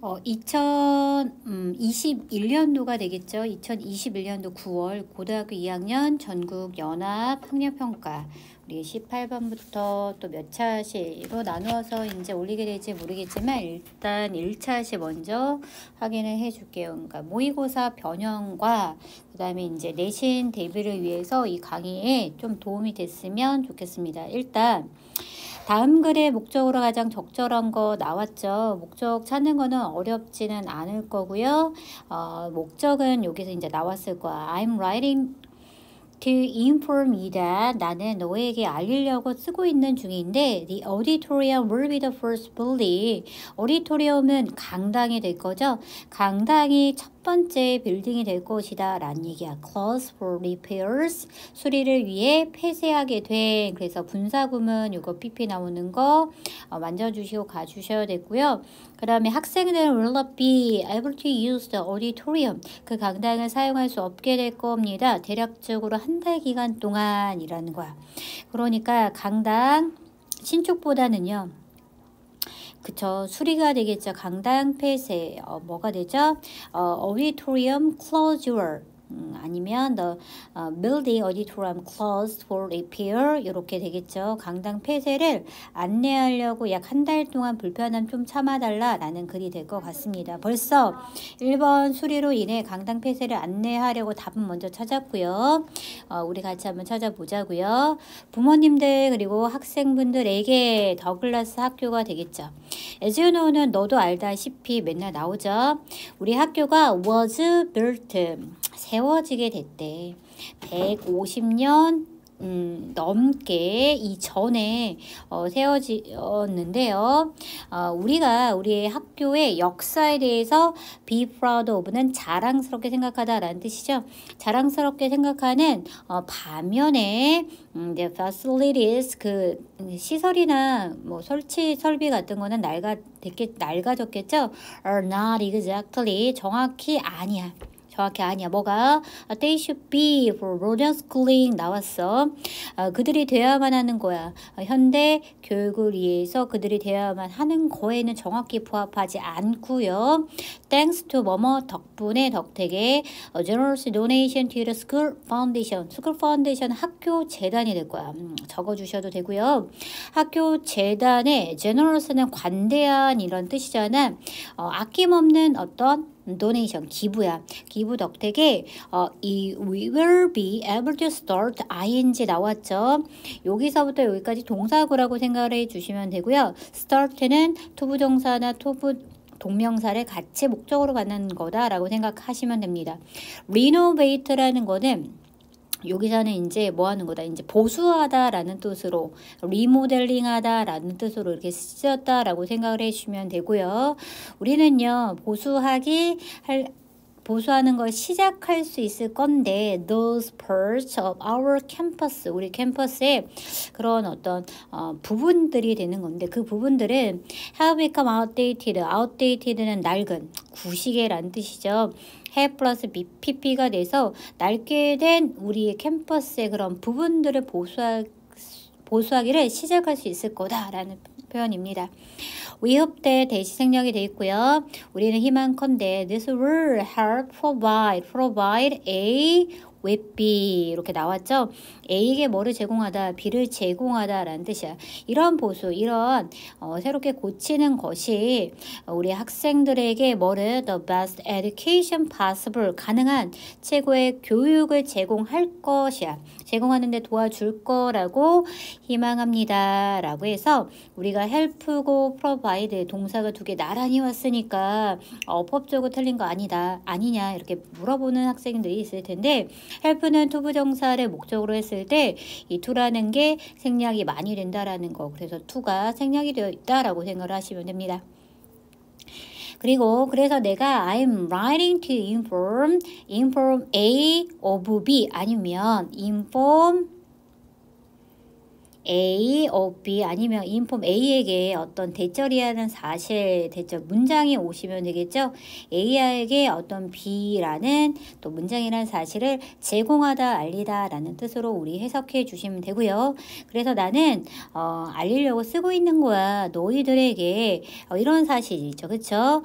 2021년도가 되겠죠. 2021년도 9월 고등학교 2학년 전국 연합 학력평가 우리 18번부터 또 몇 차시로 나누어서 이제 올리게 될지 모르겠지만 일단 1차시 먼저 확인을 해 줄게요. 그러니까 모의고사 변형과 그 다음에 이제 내신 대비를 위해서 이 강의에 좀 도움이 됐으면 좋겠습니다. 일단 다음 글의 목적으로 가장 적절한 거 나왔죠. 목적 찾는 거는 어렵지는 않을 거고요. 목적은 여기서 이제 나왔을 거야. I'm writing to inform you that 나는 너에게 알리려고 쓰고 있는 중인데 the auditorium will be the first building. auditorium은 강당이 될 거죠. 강당이 첫 번째 빌딩이 될 것이다 라는 얘기야. closed for repairs. 수리를 위해 폐쇄하게 된. 그래서 분사구문 이거 PP 나오는 거 만져주시고 가주셔야 되고요. 그 다음에 학생들은 will not be able to use the auditorium. 그 강당을 사용할 수 없게 될 겁니다. 대략적으로 한 달 기간 동안이라는 거야. 그러니까 강당 신축보다는요. 그쵸. 수리가 되겠죠. 강당 폐쇄. 뭐가 되죠? auditorium closure. 아니면 the building auditorium closed for repair 이렇게 되겠죠. 강당 폐쇄를 안내하려고 약 한 달 동안 불편함 좀 참아달라 라는 글이 될 것 같습니다. 벌써 1번 수리로 인해 강당 폐쇄를 안내하려고 답은 먼저 찾았고요. 우리 같이 한번 찾아보자고요. 부모님들 그리고 학생분들에게 더글라스 학교가 되겠죠. As you know는 너도 알다시피 맨날 나오죠. 우리 학교가 was built 세워지게 됐대. 150년 넘게 이전에 세워졌는데요. 우리가 우리의 학교의 역사에 대해서 be proud of는 자랑스럽게 생각하다라는 뜻이죠. 자랑스럽게 생각하는 반면에 the facilities 그 시설이나 뭐 설비 같은 거는 낡아졌겠죠. are not exactly 정확히 아니야. 뭐가? They should be for modern schooling 나왔어. 그들이 되어야만 하는 거야. 현대 교육을 위해서 그들이 되어야만 하는 거에는 정확히 부합하지 않고요. Thanks to 뭐뭐 덕분에 덕택에 generous donation to the school foundation. school foundation 학교 재단이 될 거야. 적어주셔도 되고요. 학교 재단의 generous는 관대한 이런 뜻이잖아. 아낌없는 어떤 donation 기부야. 기부 덕택에 이 we will be able to start ing 나왔죠. 여기서부터 여기까지 동사구라고 생각을 해주시면 되고요. start는 투부정사나 동명사를 같이 목적으로 갖는 거다라고 생각하시면 됩니다. renovate라는 거는 여기서는 이제 뭐 하는 거다? 이제 보수하다라는 뜻으로 리모델링하다라는 뜻으로 이렇게 쓰였다라고 생각을 해주시면 되고요. 우리는요 보수하는 걸 시작할 수 있을 건데 those parts of our campus 우리 캠퍼스의 그런 어떤 부분들이 되는 건데 그 부분들은 have become outdated outdated는 낡은 구시계라는 뜻이죠. have 플러스 pp가 돼서 낡게 된 우리의 캠퍼스의 그런 부분들을 보수하기를 시작할 수 있을 거다라는 표현입니다. We hope that 대시 생략이 되어 있고요. 우리는 희망컨대 this will help provide A with B 이렇게 나왔죠. A에게 뭐를 제공하다, B를 제공하다 라는 뜻이야. 이런 보수, 이런 새롭게 고치는 것이 우리 학생들에게 뭐를 the best education possible 가능한 최고의 교육을 제공할 것이야. 제공하는데 도와줄 거라고 희망합니다. 라고 해서 우리가 help고 provide 동사가 두 개 나란히 왔으니까 법적으로 틀린 거 아니냐 이렇게 물어보는 학생들이 있을 텐데 help는 투부정사를 목적으로 했을 때 이 to라는 게 생략이 많이 된다라는 거. 그래서 to가 생략이 되어 있다라고 생각을 하시면 됩니다. 그래서 내가 I'm writing to inform A of B 아니면 inform A of B 아니면 인폼 A에게 어떤 대절이라는 사실, 대절 문장이 오시면 되겠죠. A에게 어떤 B라는 또 문장이라는 사실을 제공하다, 알리다 라는 뜻으로 우리 해석해 주시면 되고요. 그래서 나는 알리려고 쓰고 있는 거야. 너희들에게 이런 사실이죠. 그쵸?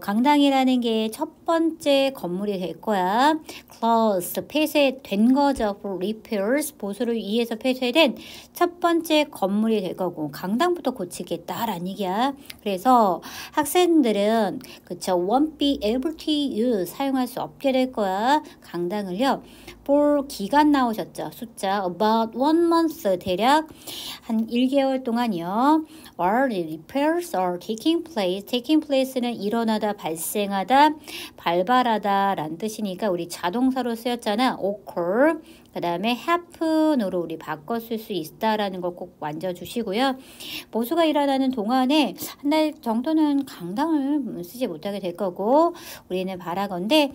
강당이라는 게 첫 번째 건물이 될 거야. Closed, 폐쇄된 거죠. For repairs, 보수를 위해서 폐쇄된 첫 번째 건물이 될 거고 강당부터 고치겠다라는 얘기야. 그래서 학생들은 그쵸, won't be able to use, 사용할 수 없게 될 거야. 강당을요. for 기간 나오셨죠. 숫자 about 1month, 대략 한 1개월 동안이요. or the repairs are taking place. taking place는 일어나다, 발생하다, 발발하다 라는 뜻이니까 우리 자동사로 쓰였잖아. occur. 그 다음에 happen으로 우리 바꿔 쓸 수 있다라는 거 꼭 만져주시고요. 보수가 일어나는 동안에 한 달 정도는 강당을 쓰지 못하게 될 거고 우리는 바라건대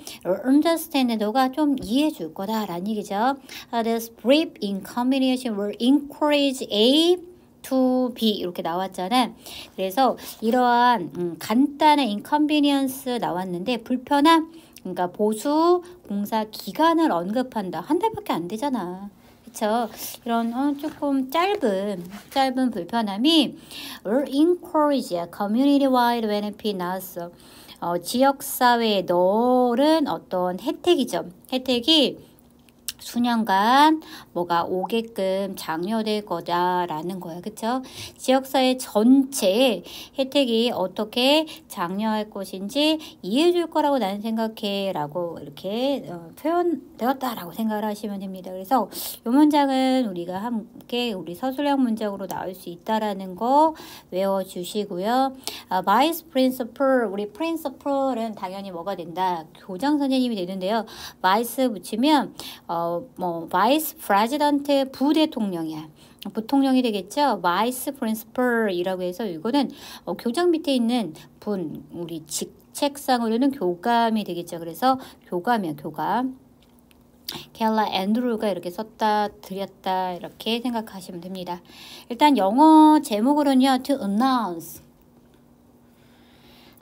understand, 너가 좀 이해해 줄 거다라는 얘기죠. This brief inconvenience will encourage A to B 이렇게 나왔잖아. 그래서 이러한 간단한 inconvenience 나왔는데 불편함, 그러니까 보수 공사 기간을 언급한다. 한 달밖에 안 되잖아. 그쵸? 이런 조금 짧은 불편함이 encourage community-wide benefit 나왔어. 지역사회에 넣은 어떤 혜택이죠. 혜택이 수년간 뭐가 오게끔 장려될 거다라는 거야. 그쵸? 지역사회 전체의 혜택이 어떻게 장려할 것인지 이해해 줄 거라고 나는 생각해 라고 이렇게 표현되었다라고 생각을 하시면 됩니다. 그래서 이 문장은 우리가 함께 우리 서술형 문장으로 나올 수 있다라는 거 외워주시고요. Vice Principal, 우리 Principal은 당연히 뭐가 된다? 교장 선생님이 되는데요. Vice 붙이면 Vice President, 부대통령이야. 부통령이 되겠죠. Vice Principal이라고 해서 이거는 교장 밑에 있는 분, 우리 책상으로는 교감이 되겠죠. 그래서 교감이야, 교감. 켈라 앤드루가 이렇게 썼다, 드렸다 이렇게 생각하시면 됩니다. 일단 영어 제목으로는요. To announce,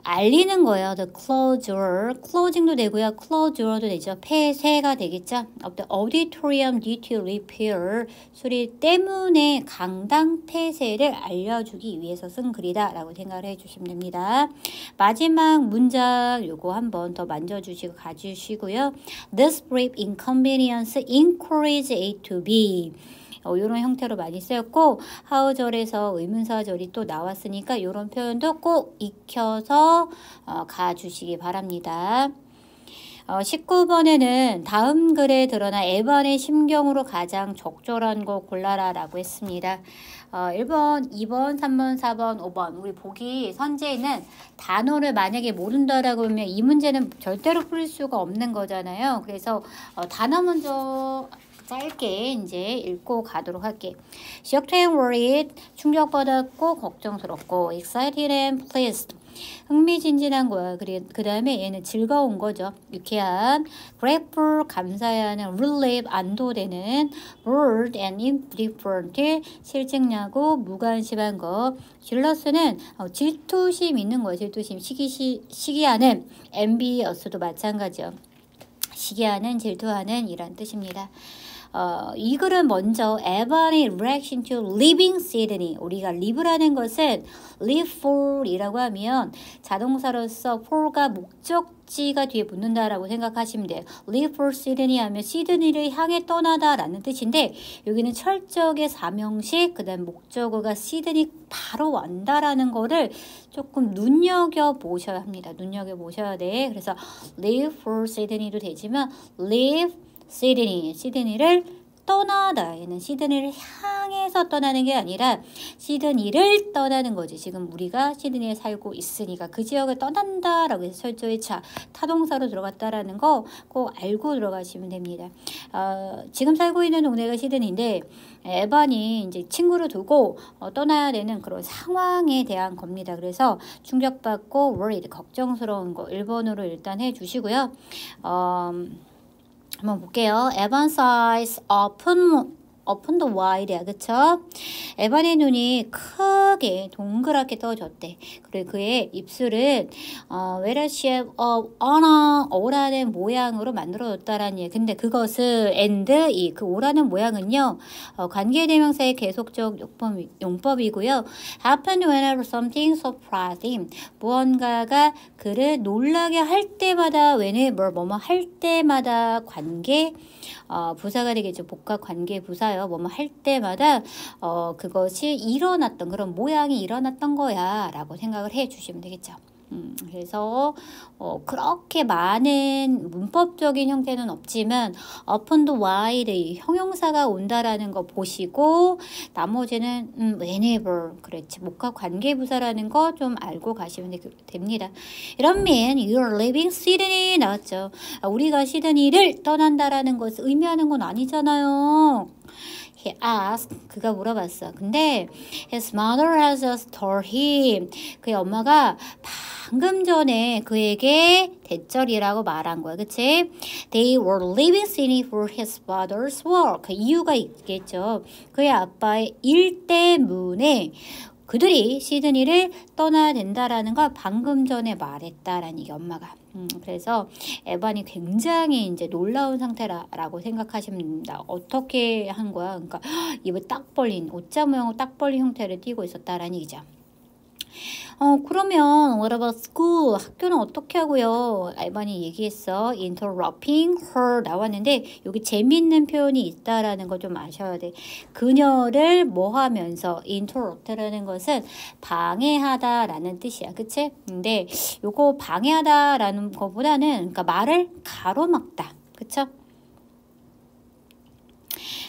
알리는 거예요. The closure, closing도 되고요. closure도 되죠. 폐쇄가 되겠죠. Of the auditorium due to repair, 수리 때문에 강당 폐쇄를 알려주기 위해서 쓴 글이다 라고 생각을 해주시면 됩니다. 마지막 문장 요거 한번 더 만져주시고 가주시고요. This brief inconvenience encourage A to B, 이런 형태로 많이 쓰였고 하우절에서 의문사절이 또 나왔으니까 이런 표현도 꼭 익혀서 가주시기 바랍니다. 19번에는 다음 글에 드러나 에반의 심경으로 가장 적절한 거 골라라 라고 했습니다. 1번, 2번, 3번, 4번, 5번 우리 보기 선지에는 단어를 만약에 모른다라고 하면 이 문제는 절대로 풀 수가 없는 거잖아요. 그래서 단어 먼저 짧게 이제 읽고 가도록 할게. shocked and worried, 충격받았고 걱정스럽고 excited and pleased, 흥미진진한 거야. 그 다음에 얘는 즐거운 거죠. 유쾌한. grateful, 감사해하는. relieve, 안도되는. bored and indifferent, 실증나고 무관심한 거. jealous는 질투심 있는 거야. 질투심, 시기하는. envious도 마찬가지요. 시기하는, 질투하는 이란 뜻입니다. 이 글은 먼저 에반의 reaction to leaving Sydney, 우리가 live라는 것은 live for 이라고 하면 자동사로서 for가 목적지가 뒤에 붙는다라고 생각하시면 돼요. live for Sydney 하면 시드니를 향해 떠나다 라는 뜻인데 여기는 철저하게 사명식, 그 다음 목적어가 시드니 바로 완다라는 거를 조금 눈여겨보셔야 합니다. 눈여겨보셔야 돼. 그래서 live for Sydney도 되지만 live 시드니, 시드니를 떠나다. 얘는 시드니를 향해서 떠나는 게 아니라 시드니를 떠나는 거지. 지금 우리가 시드니에 살고 있으니까 그 지역을 떠난다라고 해서 철저히 타동사로 들어갔다라는 거 꼭 알고 들어가시면 됩니다. 지금 살고 있는 동네가 시드니인데 에반이 이제 친구를 두고 떠나야 되는 그런 상황에 대한 겁니다. 그래서 충격받고 worried, 걱정스러운 거 1번으로 일단 해주시고요. 한번 볼게요. Evan's eyes open open the wide야. 그쵸? 에반의 눈이 크게 동그랗게 떠졌대. 그리고 그의 입술은 with a shape of 오라는 모양으로 만들어졌다라는 얘기. 근데 그것을 and 그 오라는 모양은요. 관계대명사의 계속적 용법이고요. happened whenever something surprised him. 무언가가 그를 놀라게 할 때마다 whenever 뭐뭐 할 때마다 관계 부사가 되겠죠. 복합 관계 부사요. 뭐뭐 할 때마다 그것이 일어났던 그런 모양이 일어났던 거야 라고 생각을 해 주시면 되겠죠. 그래서 그렇게 많은 문법적인 형태는 없지만 open the wide 형용사가 온다라는 거 보시고 나머지는 whenever 그렇지 복합 관계부사라는 거 좀 알고 가시면 됩니다. 이런 mean you're leaving Sydney 나왔죠. 우리가 시드니를 떠난다라는 것을 의미하는 건 아니잖아요. He asked. 그가 물어봤어. 근데 his mother has just told him. 그의 엄마가 방금 전에 그에게 대절이라고 말한 거야. 그치? They were leaving Sydney for his father's work. 그 이유가 있겠죠. 그의 아빠의 일 때문에 그들이 시드니를 떠나야 된다라는 걸 방금 전에 말했다라는 얘기 엄마가. 그래서 에반이 굉장히 이제 놀라운 상태라고 생각하시면 됩니다. 어떻게 한 거야? 그러니까 입을 딱 벌린 오자 모양으로 딱 벌린 형태를 띠고 있었다라는 얘기죠. 그러면 what about school? 학교는 어떻게 하고요? 에반이 얘기했어. interrupting her 나왔는데 여기 재미있는 표현이 있다라는 거 좀 아셔야 돼. 그녀를 뭐 하면서 interrupt라는 것은 방해하다라는 뜻이야. 그치? 근데 요거 방해하다라는 거보다는 그러니까 말을 가로막다. 그쵸?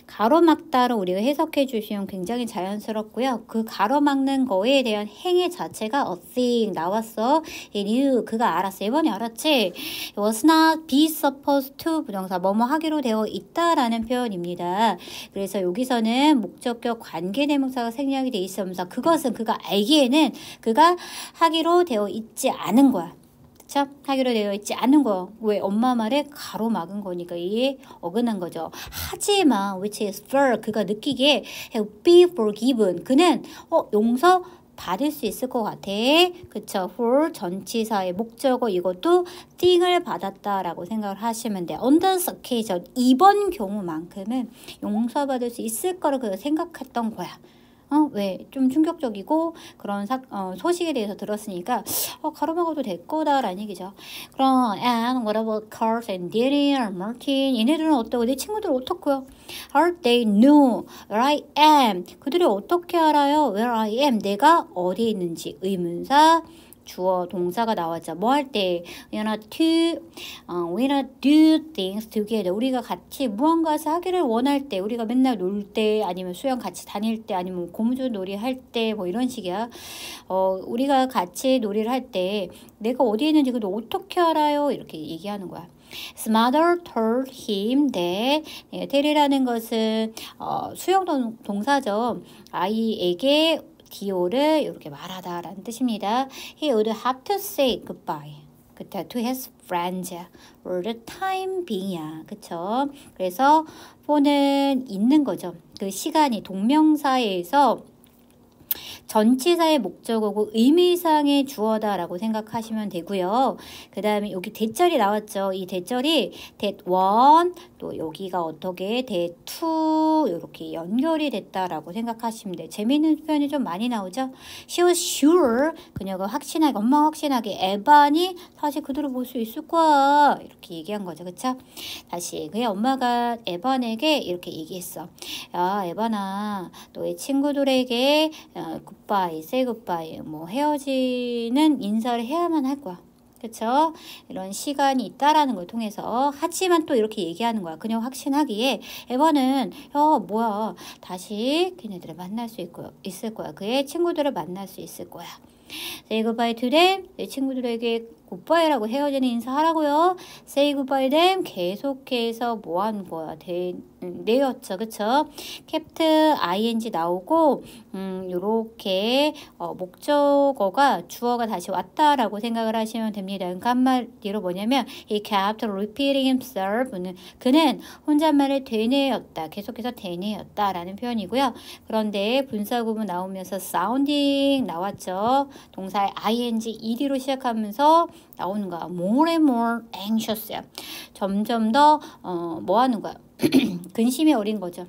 가로막다로 우리가 해석해 주시면 굉장히 자연스럽고요. 그 가로막는 거에 대한 행위 자체가 a thing 나왔어. It knew. 그가 알았어. 이번에 알았지? It was not be supposed to 부정사 뭐뭐 하기로 되어 있다라는 표현입니다. 그래서 여기서는 목적격 관계대명사가 생략이 돼 있으면서 그것은 그가 알기에는 그가 하기로 되어 있지 않은 거야. 하기로 되어 있지 않은 거. 왜? 엄마 말에 가로막은 거니까 이에 어긋난 거죠. 하지만 which is for 그가 느끼기에 be forgiven 그는 용서 받을 수 있을 것 같아. 그쵸? for 전치사의 목적어 이것도 띵을 받았다라고 생각을 하시면 돼. on this occasion 이번 경우만큼은 용서받을 수 있을 거라고 그가 생각했던 거야. 왜? 좀 충격적이고 그런 소식에 대해서 들었으니까 가로막아도 될 거다라는 얘기죠. 그럼 and what about Carl and Danny or Martin? 얘네들은 어떠고 내 친구들은 어떻고요? How they know where I am? 그들이 어떻게 알아요? Where I am? 내가 어디에 있는지 의문사 주어 동사가 나왔죠. 뭐 할 때 we wanna do things together. 우리가 같이 무언가를 하기를 원할 때 우리가 맨날 놀 때 아니면 수영 같이 다닐 때 아니면 고무줄 놀이 할 때 뭐 이런 식이야. 우리가 같이 놀이를 할 때 내가 어디에 있는지 그도 어떻게 알아요? 이렇게 얘기하는 거야. His mother told him that tell이라는 것은 수용 동사죠. 아이에게 디오를 이렇게 말하다라는 뜻입니다. He would have to say goodbye. 그때 to his friends for the time being이야. 그쵸? 그래서 for는 있는 거죠. 그 시간이 동명사에서 전치사의 목적어고 의미상의 주어다라고 생각하시면 되고요. 그 다음에 여기 대절이 나왔죠. 이 대절이 that one 또 여기가 어떻게 that two 이렇게 연결이 됐다라고 생각하시면 돼요. 재미있는 표현이 좀 많이 나오죠. She was sure 그녀가 확신하게 엄마가 확신하게 에반이 다시 그들을 볼 수 있을 거야 이렇게 얘기한 거죠. 그쵸? 다시 그의 엄마가 에반에게 이렇게 얘기했어. 야 에반아 너의 친구들에게 굿바이, say 굿바이 뭐 헤어지는 인사를 해야만 할 거야. 그쵸? 이런 시간이 있다라는 걸 통해서 하지만 또 이렇게 얘기하는 거야. 그냥 확신하기에 에반은 뭐야 다시 걔네들을 만날 수 있을 거야. 그의 친구들을 만날 수 있을 거야. Say goodbye to them. 내 친구들에게 굿바이라고 헤어지는 인사하라고요. Say goodbye them. 계속해서 뭐 하는 거야? 네였죠. 그쵸? kept ing 나오고 요렇게 목적어가 주어가 다시 왔다라고 생각을 하시면 됩니다. 그러니까 한마디로 뭐냐면 he kept repeating himself. 그는 혼잣말을 되뇌었다. 계속해서 되뇌었다라는 표현이고요. 그런데 분사구문 나오면서 sounding 나왔죠. 동사의 ing, ed로 시작하면서 나오는 거야. more and more anxious. 점점 더 뭐 하는 거야? 근심에 어린 거죠.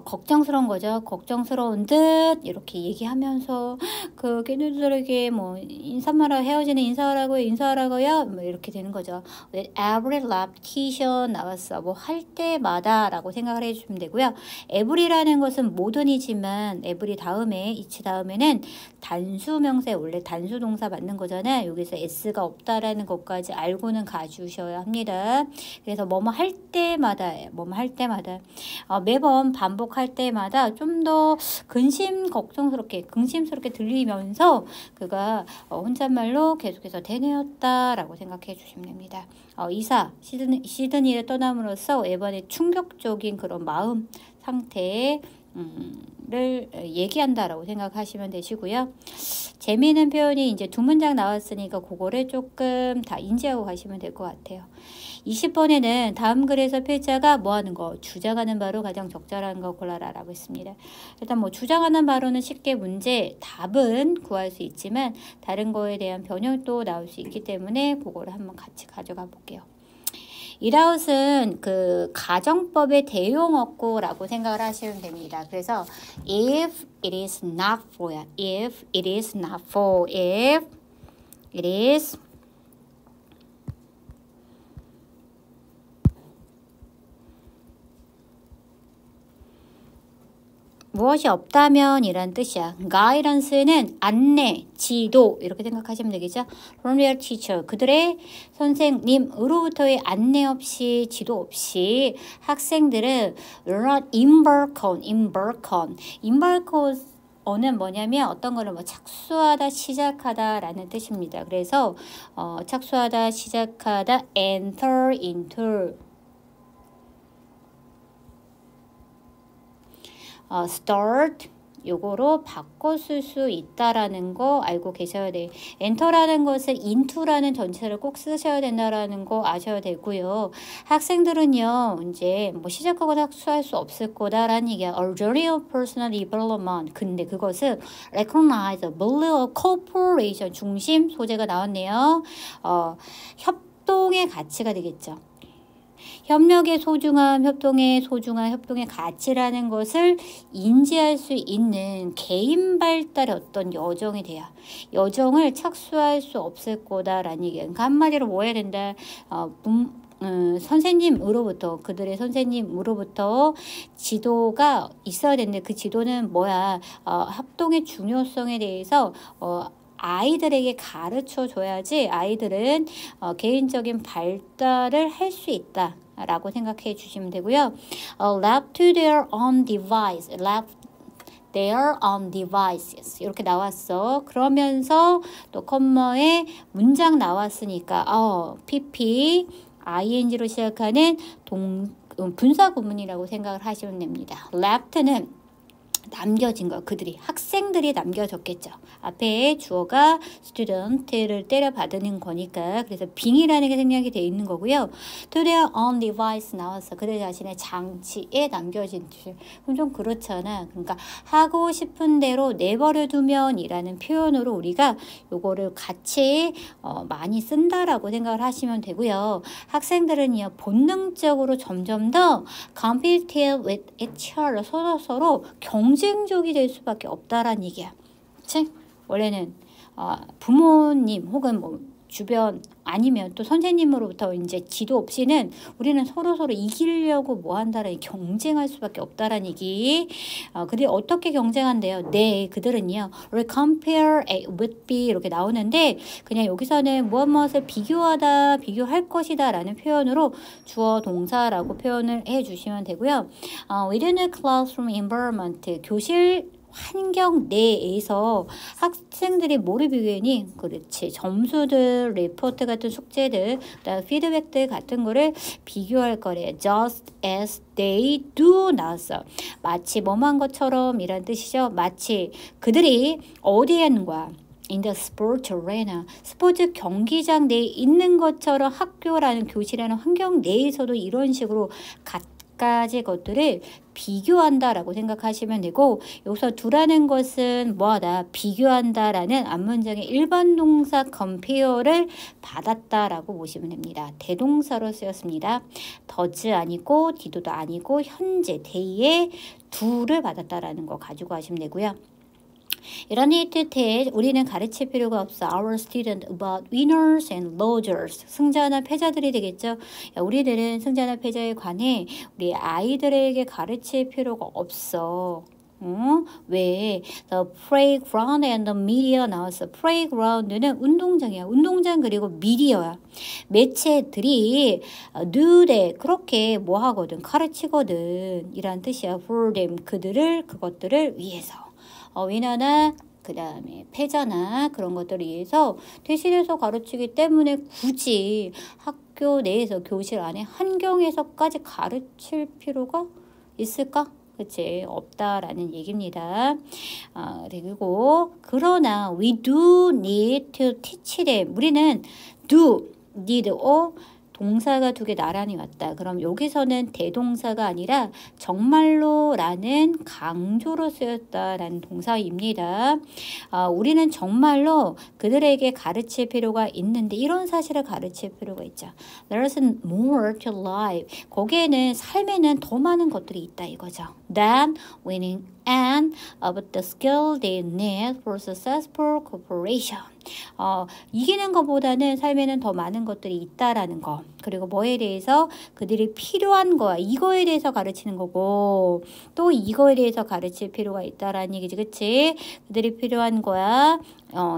걱정스러운 거죠. 걱정스러운 듯 이렇게 얘기하면서 그 걔네들에게 뭐 인사말하 헤어지는 인사하라고요. 뭐 이렇게 되는 거죠. With every repetition 나왔어. 뭐 할 때마다라고 생각을 해주시면 되고요. every라는 것은 모든이지만 every 다음에 each 다음에는 단수 명사에 원래 단수 동사 맞는 거잖아요. 여기서 s가 없다라는 것까지 알고는 가주셔야 합니다. 그래서 뭐뭐 할 때마다예요. 뭐뭐 할 때마다 매번 반복할 때마다 좀 더 근심스럽게 들리면서 그가 혼잣말로 계속해서 되뇌었다라고 생각해 주시면 됩니다. 이사 시드니를 떠남으로써 이번에 충격적인 그런 마음 상태를 얘기한다라고 생각하시면 되시고요. 재미있는 표현이 이제 두 문장 나왔으니까 그거를 조금 다 인지하고 가시면 될 것 같아요. 20번에는 다음 글에서 필자가 뭐 하는 거? 주장하는 바로 가장 적절한 거 골라라 라고 했습니다. 일단 뭐 주장하는 바로는 쉽게 문제 답은 구할 수 있지만 다른 거에 대한 변형도 나올 수 있기 때문에 그거를 한번 같이 가져가 볼게요. 이라웃은 그 가정법의 대용어구라고 생각을 하시면 됩니다. 그래서 if it is not for, if it is not for, if it is 무엇이 없다면 이란 뜻이야. guidance는 안내, 지도 이렇게 생각하시면 되겠죠. from their teacher 그들의 선생님으로부터의 안내 없이 지도 없이 학생들은 not embark on 은 뭐냐면 어떤 거를 뭐 착수하다 시작하다라는 뜻입니다. 그래서 착수하다 시작하다 enter into start 요거로 바꿔 쓸 수 있다라는 거 알고 계셔야 돼요. enter라는 것을 into라는 전체를 꼭 쓰셔야 된다라는 거 아셔야 되고요. 학생들은요 이제 뭐 시작하거나 학수할 수 없을 거다라는 얘기야. A journey of personal development. 근데 그것은 recognize, believe, cooperation 중심 소재가 나왔네요. 협동의 가치가 되겠죠. 협력의 소중함, 협동의 가치라는 것을 인지할 수 있는 개인 발달의 어떤 여정이 돼야 여정을 착수할 수 없을 거다라는 얘기예요. 그러니까 한마디로 뭐 해야 된다? 선생님으로부터 그들의 선생님으로부터 지도가 있어야 되는데 그 지도는 뭐야? 합동의 중요성에 대해서 아이들에게 가르쳐 줘야지 아이들은 개인적인 발달을 할 수 있다 라고 생각해 주시면 되고요. left to their own device, left their own devices 이렇게 나왔어. 그러면서 또 컴마에 문장 나왔으니까 PP, ing로 시작하는 분사 구문이라고 생각을 하시면 됩니다. left는 남겨진 거 그들이 학생들이 남겨졌겠죠. 앞에 주어가 student를 때려받는 거니까 그래서 being이라는 게 생략이 되어 있는 거고요. to their own device 나왔어. 그들 자신의 장치에 남겨진 그럼 좀 그렇잖아. 그러니까 하고 싶은 대로 내버려 두면 이라는 표현으로 우리가 요거를 같이 많이 쓴다라고 생각을 하시면 되고요. 학생들은요 본능적으로 점점 더 competitive with each other 서로 경쟁적이 될 수밖에 없다라는 얘기야. 그치? 원래는 부모님 혹은 뭐 주변 아니면 또 선생님으로부터 이제 지도 없이는 우리는 서로 이기려고 뭐 한다라는 경쟁할 수밖에 없다라는 얘기. 그들이 어떻게 경쟁한대요? 네, 그들은요. compare A with B 이렇게 나오는데 그냥 여기서는 무엇을 비교하다, 비교할 것이다 라는 표현으로 주어 동사라고 표현을 해 주시면 되고요. within a classroom environment 교실 환경 내에서 학생들이 뭐를 비교하니? 그렇지. 점수들, 리포트 같은 숙제들, 그다음 피드백들 같은 거를 비교할 거래. Just as they do 나왔어. 마치 뭐만 것처럼 이란 뜻이죠. 마치 그들이 어디에 있는 거야? In the sport arena. 스포츠 경기장 내에 있는 것처럼 학교라는 교실이라는 환경 내에서도 이런 식으로 가지 것들을 비교한다라고 생각하시면 되고, 여기서 두라는 것은 뭐하다? 비교한다라는 앞문장의 일반 동사 compare를 받았다라고 보시면 됩니다. 대동사로 쓰였습니다. does 아니고 did도 아니고 현재 day에 do를 받았다라는 거 가지고 하시면 되고요. 이런 이때 우리는 가르칠 필요가 없어. Our student about winners and losers. 승자나 패자들이 되겠죠. 우리들은 승자나 패자에 관해 우리 아이들에게 가르칠 필요가 없어. 왜? The playground and the media 나왔어. playground는 운동장이야. 운동장 그리고 미디어야. 매체들이 do that 그렇게 뭐 하거든? 가르치거든. 이란 뜻이야. for them 그들을 그것들을 위해서. 위너나 그 다음에 패자나 그런 것들을 위해서 대신해서 가르치기 때문에 굳이 학교 내에서 교실 안에 환경에서까지 가르칠 필요가 있을까? 그치? 없다라는 얘기입니다. 그리고 그러나 we do need to teach them. 우리는 do, need, 동사가 두 개 나란히 왔다. 그럼 여기서는 대동사가 아니라 정말로라는 강조로 쓰였다라는 동사입니다. 우리는 정말로 그들에게 가르칠 필요가 있는데 이런 사실을 가르칠 필요가 있죠. There's more to life. 거기에는 삶에는 더 많은 것들이 있다 이거죠. Than winning and about the skill they need for successful cooperation. 이기는 것보다는 삶에는 더 많은 것들이 있다라는 거. 그리고 뭐에 대해서 그들이 필요한 거야. 이거에 대해서 가르치는 거고 또 이거에 대해서 가르칠 필요가 있다라는 얘기지. 그치? 그들이 필요한 거야.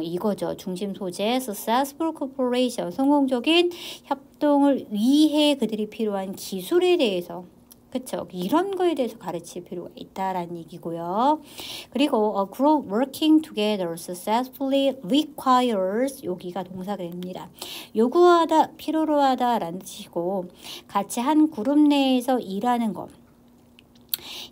이거죠. 중심 소재 successful cooperation. 성공적인 협동을 위해 그들이 필요한 기술에 대해서 그쵸? 이런 거에 대해서 가르칠 필요가 있다라는 얘기고요. 그리고 group working together successfully requires 여기가 동사가 됩니다. 요구하다, 필요로 하다라는 뜻이고 같이 한 그룹 내에서 일하는 것.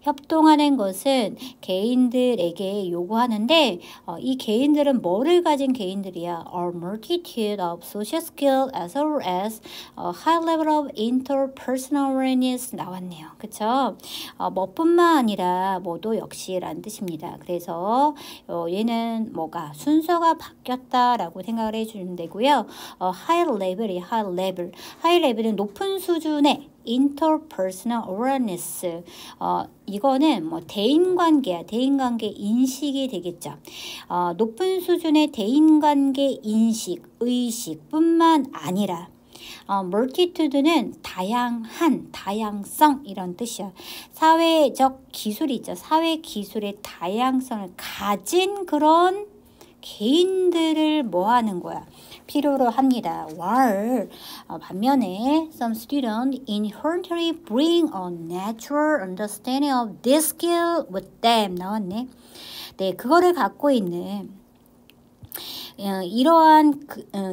협동하는 것은 개인들에게 요구하는데 이 개인들은 뭐를 가진 개인들이야? A multitude of social skill as well as a high level of interpersonal awareness 나왔네요. 그쵸? 뭐뿐만 아니라 뭐도 역시라는 뜻입니다. 그래서 얘는 뭐가 순서가 바뀌었다라고 생각을 해주면 되고요. high level이 high level. high level은 높은 수준의 interpersonal awareness. 이거는 뭐 대인관계야. 대인관계 인식이 되겠죠. 높은 수준의 대인관계 인식, 의식뿐만 아니라 multitude는 다양한, 다양성 이런 뜻이야. 사회적 기술이 있죠. 사회 기술의 다양성을 가진 그런 개인들을 뭐 하는 거야? 필요로 합니다. while 반면에 some students inherently bring a natural understanding of this skill with them 나왔네. 네, 그거를 갖고 있는 이러한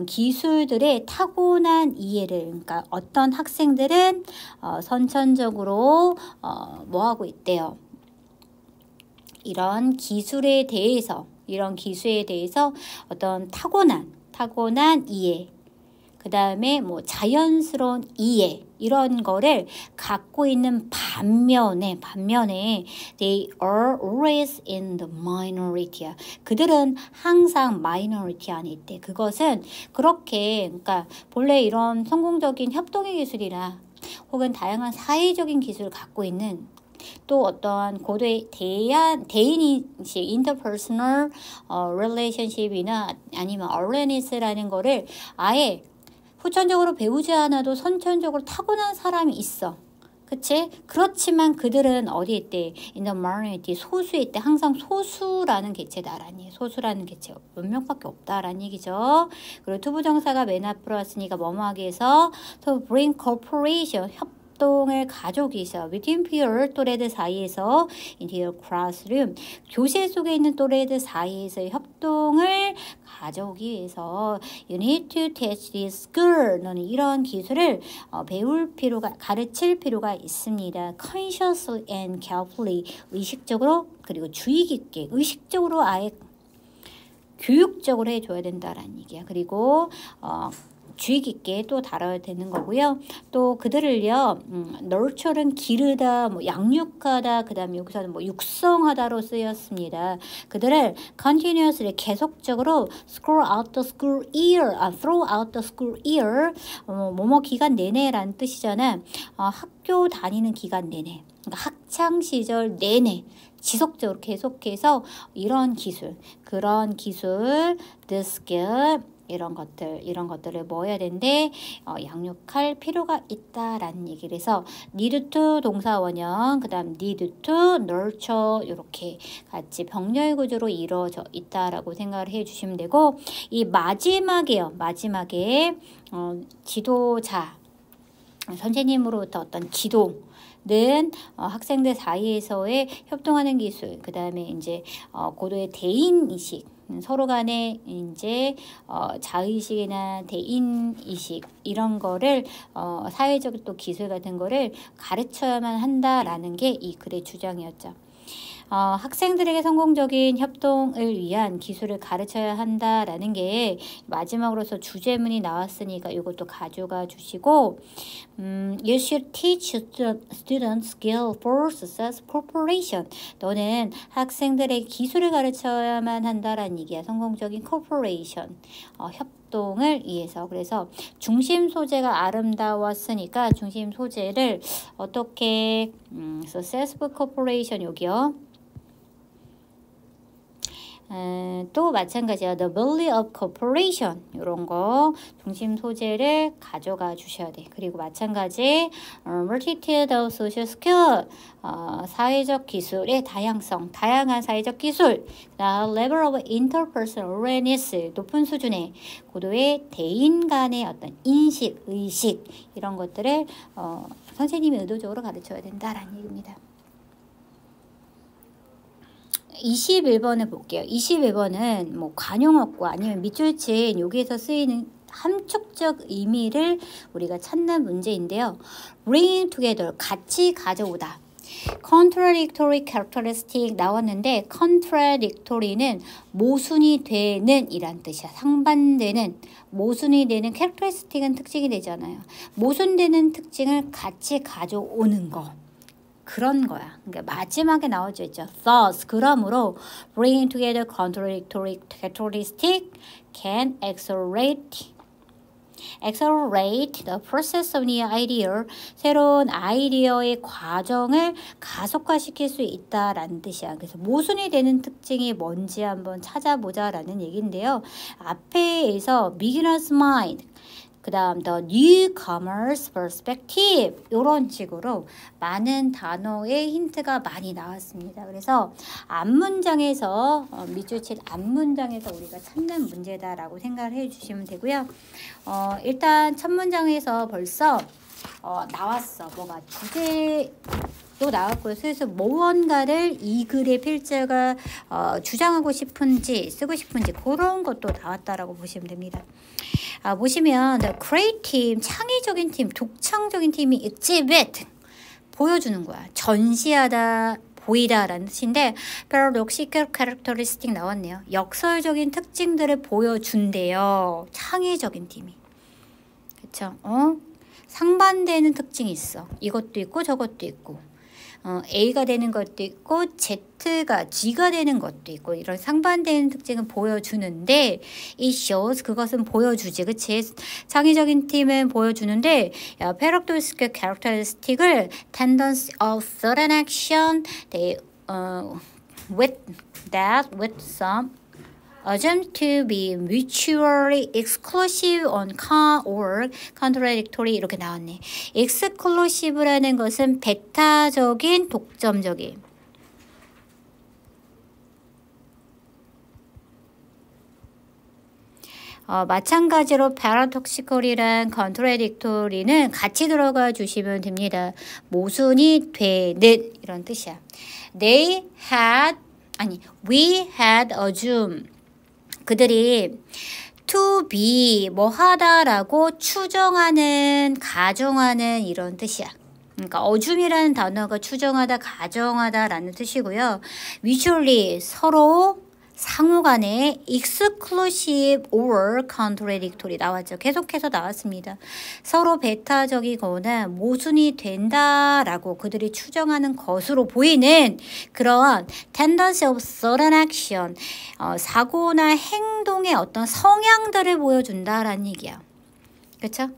기술들의 타고난 이해를 그러니까 어떤 학생들은 선천적으로 뭐 하고 있대요. 이런 기술에 대해서 어떤 타고난 이해, 그 다음에 뭐 자연스러운 이해 이런 거를 갖고 있는 반면에 they are always in the minority. 그들은 항상 minority 안에 있대. 그것은 그렇게 그러니까 본래 이런 성공적인 협동의 기술이나 혹은 다양한 사회적인 기술을 갖고 있는 또 어떠한 고도의 대인인식, interpersonal relationship이나 아니면 awareness라는 거를 아예 후천적으로 배우지 않아도 선천적으로 타고난 사람이 있어. 그치? 그렇지만 그들은 어디에 있대? In the minority, 소수에 있대. 항상 소수라는 개체다라니. 소수라는 개체가 몇 명밖에 없다라는 얘기죠. 그리고 투부정사가 맨 앞으로 왔으니까 뭐뭐 하기 위해서 to bring cooperation, 협동을 가족이 있어. within peer 또래들 사이에서 in their classroom 교실 속에 있는 또래들 사이에서의 협동을 가져오기 위해서 you need to teach this girl 너는 이런 기술을 배울 필요가 가르칠 필요가 있습니다. consciously and carefully 의식적으로 그리고 주의 깊게 의식적으로 아예 교육적으로 해줘야 된다라는 얘기야. 그리고 주의 깊게 또 다뤄야 되는 거고요. 또 그들을요, nurture는 기르다, 뭐 양육하다, 그 다음에 여기서는 뭐 육성하다로 쓰였습니다. 그들을 continuously 계속적으로 throw out the school year, 뭐뭐 기간 내내라는 뜻이잖아. 학교 다니는 기간 내내, 그러니까 학창 시절 내내. 지속적으로 계속해서 이런 기술, 그런 기술, the skill 이런 것들을 뭐 해야 되는데 양육할 필요가 있다라는 얘기를 해서 need to 동사 원형, 그 다음 need to nurture 이렇게 같이 병렬 구조로 이루어져 있다라고 생각을 해주시면 되고 이 마지막에 지도자 선생님으로부터 어떤 지도 는 학생들 사이에서의 협동하는 기술, 그 다음에 이제 고도의 대인 의식, 서로 간에 이제 자의식이나 대인 의식 이런 거를 사회적 또 기술 같은 거를 가르쳐야만 한다라는 게 이 글의 주장이었죠. 학생들에게 성공적인 협동을 위한 기술을 가르쳐야 한다라는 게 마지막으로서 주제문이 나왔으니까 이것도 가져가 주시고 You should teach students skill for successful cooperation. 너는 학생들에게 기술을 가르쳐야만 한다라는 얘기야. 성공적인 cooperation. 협동을 위해서. 그래서 중심 소재가 아름다웠으니까 중심 소재를 어떻게 successful cooperation 여기요. 또 마찬가지야. The value of cooperation 이런 거 중심 소재를 가져가 주셔야 돼. 그리고 마찬가지 multitude of social skill 사회적 기술의 다양성, 다양한 사회적 기술, level of interpersonal awareness 높은 수준의 고도의 대인 간의 어떤 인식, 의식 이런 것들을 선생님이 의도적으로 가르쳐야 된다라는 얘기입니다. 21번을 볼게요. 21번은 뭐 관용어과 아니면 밑줄친 여기에서 쓰이는 함축적 의미를 우리가 찾는 문제인데요. bring together 같이 가져오다. contradictory characteristic 나왔는데 contradictory는 모순이 되는 이란 뜻이야. 상반되는 모순이 되는 characteristic은 특징이 되잖아요. 모순되는 특징을 같이 가져오는 거. 그런 거야. 그러니까 마지막에 나오죠. 있죠. Thus, 그러므로 bringing together contradictory characteristic can accelerate the process of new idea. 새로운 아이디어의 과정을 가속화시킬 수 있다라는 뜻이야. 그래서 모순이 되는 특징이 뭔지 한번 찾아보자라는 얘기인데요. 앞에서 beginner's mind 그 다음 the newcomer's perspective 이런 식으로 많은 단어의 힌트가 많이 나왔습니다. 그래서 앞문장에서 밑줄친 앞문장에서 우리가 찾는 문제다라고 생각을 해주시면 되고요. 일단 첫 문장에서 벌써 나왔어. 뭐가 주제도 나왔고요. 그래서 무언가를 이 글의 필자가 주장하고 싶은지 쓰고 싶은지 그런 것도 나왔다라고 보시면 됩니다. 보시면 the creative 창의적인 팀, 독창적인 팀이 exhibit 보여주는 거야. 전시하다, 보이다라는 뜻인데 paradoxical characteristic 나왔네요. 역설적인 특징들을 보여준대요. 창의적인 팀이. 그쵸? 상반되는 특징이 있어. 이것도 있고 저것도 있고. A가 되는 것도 있고 Z가 G가 되는 것도 있고 이런 상반되는 특징은 보여주는데 it shows 그것은 보여주지 그치 창의적인 팀은 보여주는데 paradoxical characteristic을 tendency of certain action they with some assumed to be mutually exclusive on or contradictory 이렇게 나왔네. exclusive라는 것은 배타적인, 독점적인. 마찬가지로 paradoxical이랑 contradictory는 같이 들어가 주시면 됩니다. 모순이 되는 이런 뜻이야. We had assumed. 그들이 to be 뭐 하다라고 추정하는, 가정하는 이런 뜻이야. 그러니까 assume이라는 단어가 추정하다, 가정하다라는 뜻이고요. mutually 서로 상호간에 exclusive or contradictory 나왔죠. 계속해서 나왔습니다. 서로 배타적이거나 모순이 된다라고 그들이 추정하는 것으로 보이는 그러한 tendency of certain action, 사고나 행동의 어떤 성향들을 보여준다라는 얘기야. 그렇죠?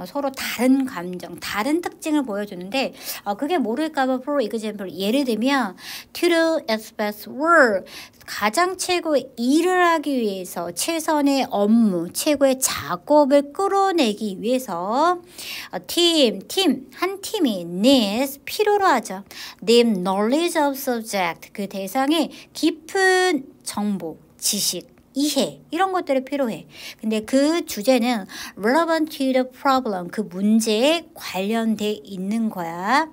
서로 다른 감정, 다른 특징을 보여주는데 그게 모를까봐 for example 예를 들면 to do its best work 가장 최고의 일을 하기 위해서 최선의 업무, 최고의 작업을 끌어내기 위해서 한 팀이 needs 필요로 하죠. deep knowledge of subject 그 대상의 깊은 정보, 지식 이해 이런 것들이 필요해. 근데 그 주제는 relevant to the problem 그 문제에 관련돼 있는 거야.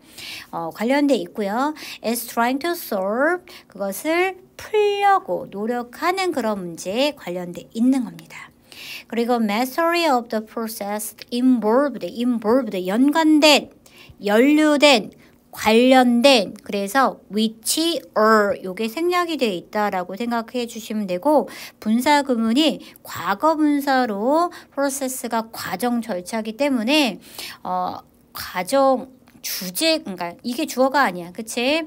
관련돼 있고요. is trying to solve 그것을 풀려고 노력하는 그런 문제에 관련돼 있는 겁니다. 그리고 mastery of the process involved 연관된 연루된 관련된 그래서 which or 요게 생략이 되어 있다라고 생각해 주시면 되고 분사 구문이 과거 분사로 process가 과정 절차이기 때문에 과정 주제 그러니까 이게 주어가 아니야. 그치?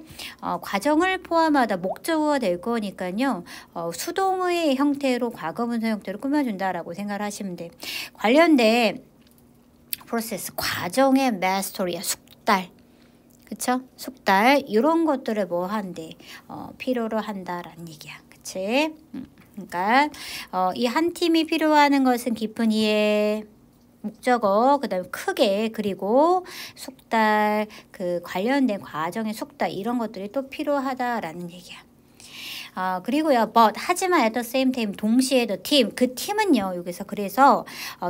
과정을 포함하다 목적어가 될 거니까요. 수동의 형태로 과거 분사 형태로 꾸며준다라고 생각을 하시면 돼. 관련된 process 과정의 mastery야. 숙달. 그쵸? 숙달 이런 것들을 뭐 한대 필요로 한다라는 얘기야. 그치? 그러니까 이 한 팀이 필요하는 것은 깊은 이해 목적어 그다음에 크게 그리고 숙달 그 관련된 과정의 숙달 이런 것들이 또 필요하다라는 얘기야. 그리고요, but 하지만 at the same time 동시에 the team 그 팀은요 여기서 그래서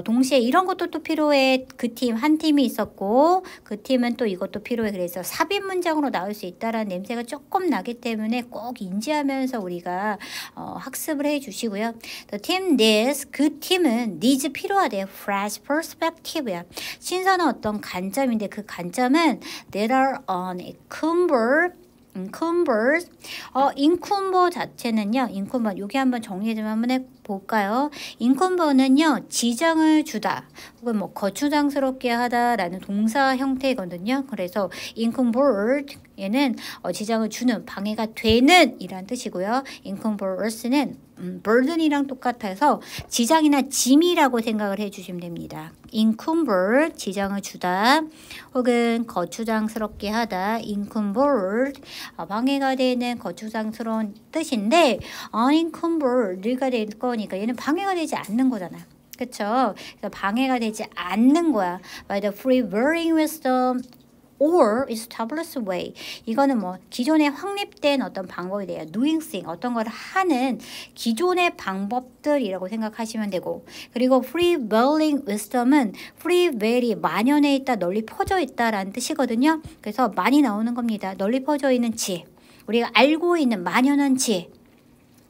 동시에 이런 것도 또 필요해. 그 팀 한 팀이 있었고 그 팀은 또 이것도 필요해. 그래서 삽입 문장으로 나올 수 있다라는 냄새가 조금 나기 때문에 꼭 인지하면서 우리가 학습을 해주시고요. The team needs 그 팀은 needs 필요하대. Fresh perspective야. 신선한 어떤 관점인데 그 관점은 that are unencumbered 인쿰버 자체는요. 인쿰버 여기 한번 정리 좀 한번 해볼까요? 인쿰버는요. 지장을 주다 혹은 뭐 거추장스럽게 하다라는 동사 형태거든요. 그래서 incumbent 얘는 지장을 주는 방해가 되는 이란 뜻이고요. incumborous는 burden이랑 똑같아서 지장이나 짐이라고 생각을 해주시면 됩니다. encumber 지장을 주다 혹은 거추장스럽게 하다 encumbered 방해가 되는 거추장스러운 뜻인데 unencumbered가 될 거니까 얘는 방해가 되지 않는 거잖아. 그쵸? 그래서 방해가 되지 않는 거야. By the free-bearing wisdom or established way. 이거는 뭐 기존에 확립된 어떤 방법이 돼요. doing thing 어떤 걸 하는 기존의 방법들이라고 생각하시면 되고 그리고 prevailing wisdom은 prevail이 만연해 있다 널리 퍼져 있다라는 뜻이거든요. 그래서 많이 나오는 겁니다. 널리 퍼져 있는 지혜 우리가 알고 있는 만연한 지혜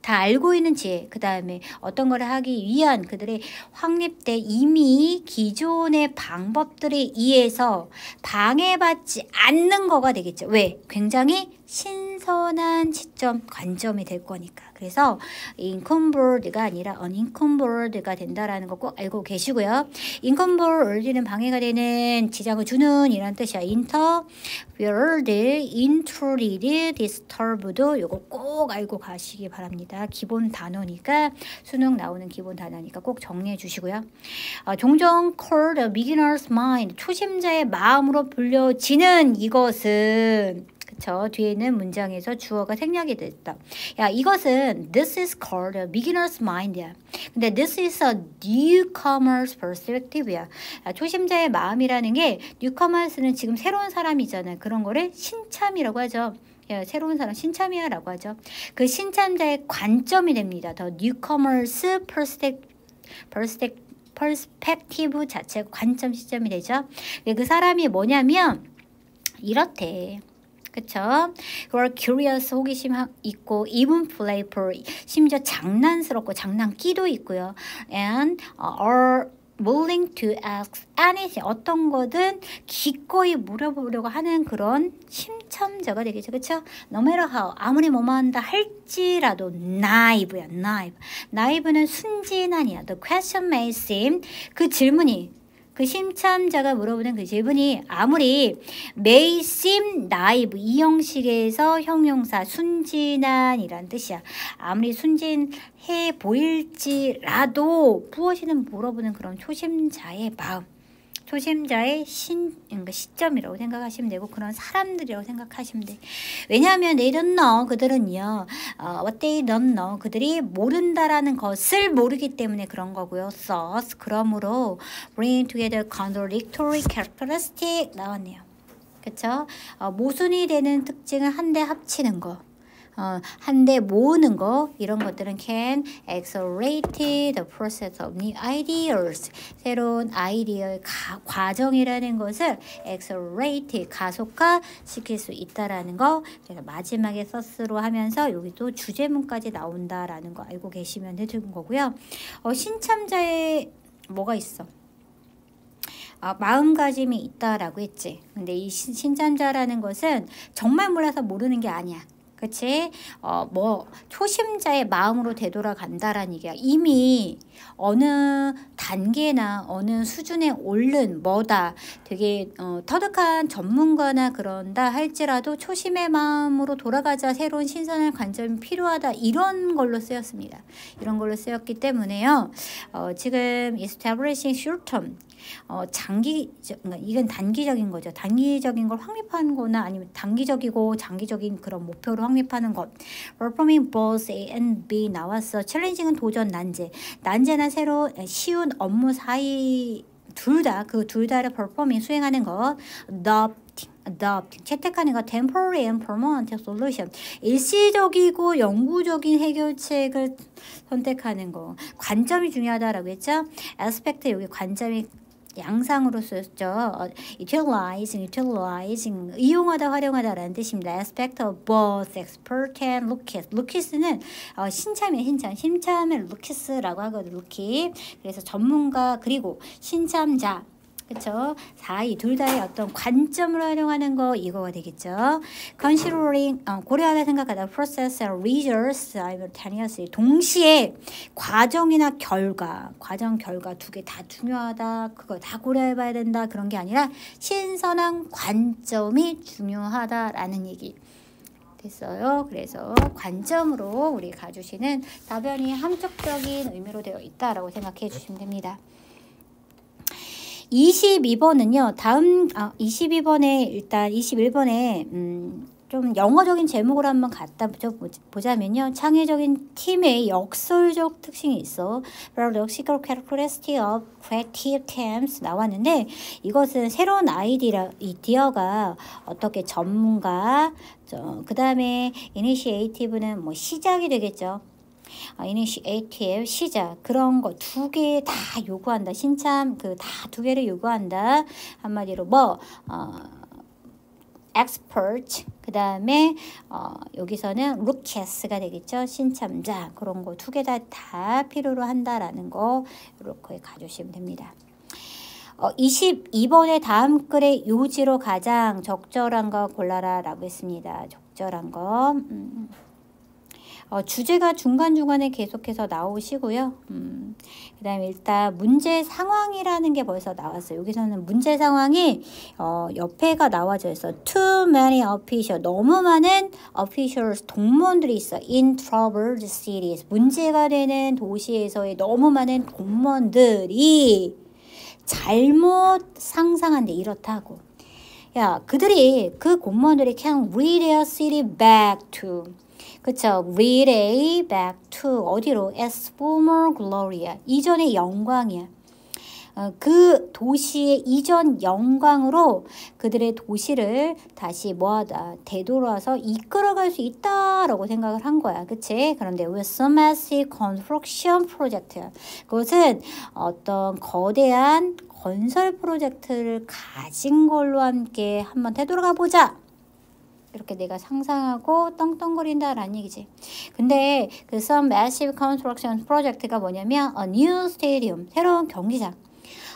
다 알고 있는 지혜 그 다음에 어떤 걸 하기 위한 그들의 확립된 이미 기존의 방법들에 의해서 방해받지 않는 거가 되겠죠. 왜? 굉장히 신선한 시점, 관점이 될 거니까. 그래서 encumbered가 아니라 unencumbered가 된다라는 거 꼭 알고 계시고요. encumbered는 방해가 되는 지장을 주는 이란 뜻이야. interfered, intruded, disturbed 요거 꼭 알고 가시기 바랍니다. 기본 단어니까 수능 나오는 기본 단어니까 꼭 정리해 주시고요. 종종 called a beginner's mind 초심자의 마음으로 불려지는 이것은 그쵸? 뒤에 있는 문장에서 주어가 생략이 됐다. 야, 이것은 this is called a beginner's mind야. 근데 this is a newcomer's perspective야. 초심자의 마음이라는 게 newcomers는 지금 새로운 사람이잖아요. 그런 거를 신참이라고 하죠. 야, 새로운 사람 신참이야 라고 하죠. 그 신참자의 관점이 됩니다. The newcomer's 퍼스펙티브 자체가 관점 시점이 되죠. 그 사람이 뭐냐면 이렇대. 그쵸? 그걸 curious 호기심 있고 even playful 심지어 장난스럽고 장난기도 있고요. and are willing to ask anything 어떤 거든 기꺼이 물어보려고 하는 그런 심첨자가 되겠죠. 그쵸? No matter how 아무리 뭐뭐한다 할지라도 naive야. naive는 순진한이야. The question may seem 그 질문이 그 심참자가 물어보는 그 질문이 아무리 may seem naive 이 형식에서 형용사 순진한이란 뜻이야. 아무리 순진해 보일지라도 무엇이든 물어보는 그런 초심자의 마음, 초심자의 시점이라고 생각하시면 되고 그런 사람들이라고 생각하시면 돼. 왜냐하면 they don't know 그들은요. what they don't know 그들이 모른다라는 것을 모르기 때문에 그런 거고요. thus 그러므로 bring together contradictory characteristic 나왔네요. 그쵸? 모순이 되는 특징을 한데 합치는 거. 한데 모으는 거 이런 것들은 can accelerate the process of new ideas 새로운 아이디어의 과정이라는 것을 accelerate 가속화 시킬 수 있다라는 거. 그래서 마지막에 서스로 하면서 여기도 주제문까지 나온다라는 거 알고 계시면 되는 거고요. 신참자에 뭐가 있어? 마음가짐이 있다라고 했지. 근데 이 신참자라는 것은 정말 몰라서 모르는 게 아니야. 그치? 초심자의 마음으로 되돌아간다라는 얘기야. 이미 어느 단계나 어느 수준에 오른 뭐다. 되게 터득한 전문가나 그런다 할지라도 초심의 마음으로 돌아가자. 새로운 신선한 관점이 필요하다. 이런 걸로 쓰였습니다. 이런 걸로 쓰였기 때문에요. 지금 establishing short term 이건 단기적인 거죠. 단기적인 걸 확립하는 거나 아니면 단기적이고 장기적인 그런 목표를 확립하는 것. Performing both A and B 나왔어. 챌린징은 도전, 난제나 새로 쉬운 업무 사이 둘 다를 performing 수행하는 것. adopting 채택하는 것. temporary and permanent solution 일시적이고 영구적인 해결책을 선택하는 거. 관점이 중요하다라고 했죠. aspect 여기 관점이 양상으로 쓰였죠. utilizing 이용하다 활용하다라는 뜻입니다. aspect of both expert and Lucas는 심참의 Lucas라고 하거든요. 루키. 그래서 전문가 그리고 신참자 그쵸? 둘 다의 어떤 관점을 활용하는 거 이거가 되겠죠. considering 고려하다 생각하다 process and results simultaneously 동시에 과정 결과 두 개 다 중요하다. 그거 다 고려해봐야 된다. 그런 게 아니라 신선한 관점이 중요하다라는 얘기. 됐어요. 그래서 관점으로 우리 가주시는 답변이 함축적인 의미로 되어 있다라고 생각해 주시면 됩니다. 22번은요. 22번에 일단 21번에 좀 영어적인 제목으로 한번 갖다 보자면요. 창의적인 팀의 역설적 특징이 있어. Paradoxical characteristic of creative teams 나왔는데 이것은 새로운 아이디어가 어떻게 전문가 그 다음에 initiative는 뭐 시작이 되겠죠. initiative 시작 그런 거 두 개 다 요구한다. 신참 다 두 개를 요구한다. 한마디로 expert 그 다음에 여기서는 Lucas가 되겠죠. 신참자 그런 거 두 개 다 필요로 한다라는 거 이렇게 가주시면 됩니다. 22번의 다음 글의 요지로 가장 적절한 거 골라라 라고 했습니다. 적절한 거 주제가 중간중간에 계속해서 나오시고요. 그 다음에 일단 문제 상황이라는 게 벌써 나왔어요. 여기서는 문제 상황이 옆에가 나와져 있어. Too many officials. 너무 많은 officials, 공무원들이 있어. In troubled cities. 문제가 되는 도시에서의 너무 많은 공무원들이 잘못 상상한데 이렇다고. 그 공무원들이 can lead their city back to 그쵸. relay back to 어디로? as former glory 이전의 영광이야. 그 도시의 이전 영광으로 그들의 도시를 다시 뭐하다 되돌아서 이끌어갈 수 있다라고 생각을 한 거야. 그치? 그런데 with some massive construction project, 그것은 어떤 거대한 건설 프로젝트를 가진 걸로 함께 한번 되돌아가 보자. 이렇게 내가 상상하고 떵떵거린다라는 얘기지. 근데 그 some massive construction project가 뭐냐면 a new stadium, 새로운 경기장,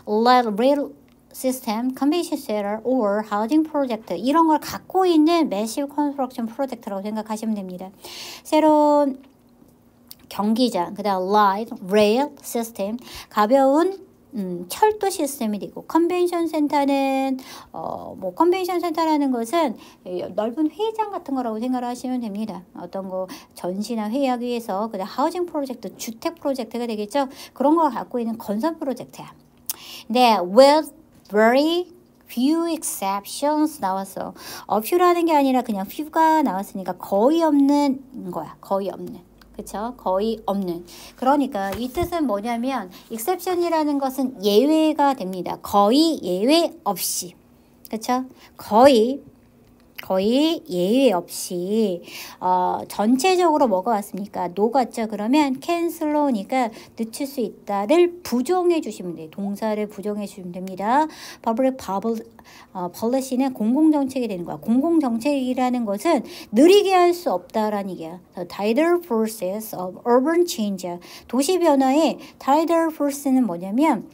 light rail system, convention center or housing project, 이런 걸 갖고 있는 massive construction project라고 생각하시면 됩니다. 새로운 경기장, 그 다음 light rail system, 가벼운 철도 시스템이 되고, 컨벤션 센터는 뭐 컨벤션 센터라는 것은 넓은 회의장 같은 거라고 생각을 하시면 됩니다. 어떤 거 전시나 회의하기 위해서, 그다음 하우징 프로젝트, 주택 프로젝트가 되겠죠. 그런 걸 갖고 있는 건설 프로젝트야. 네, with very few exceptions 나왔어. few라는 게 아니라 그냥 few가 나왔으니까 거의 없는 거야. 거의 없는. 그쵸? 거의 없는. 그러니까 이 뜻은 뭐냐면 exception이라는 것은 예외가 됩니다. 거의 예외 없이. 그쵸? 거의 예외 없이 전체적으로 뭐가 왔습니까? 녹았죠. 그러면 cancel로니까 늦출 수 있다를 부정해 주시면 돼요. 동사를 부정해 주시면 됩니다. public policy는 공공정책이 되는 거야. 공공정책이라는 것은 느리게 할 수 없다라는 얘기야. The tidal process of urban change. 도시 변화의 tidal process는 뭐냐면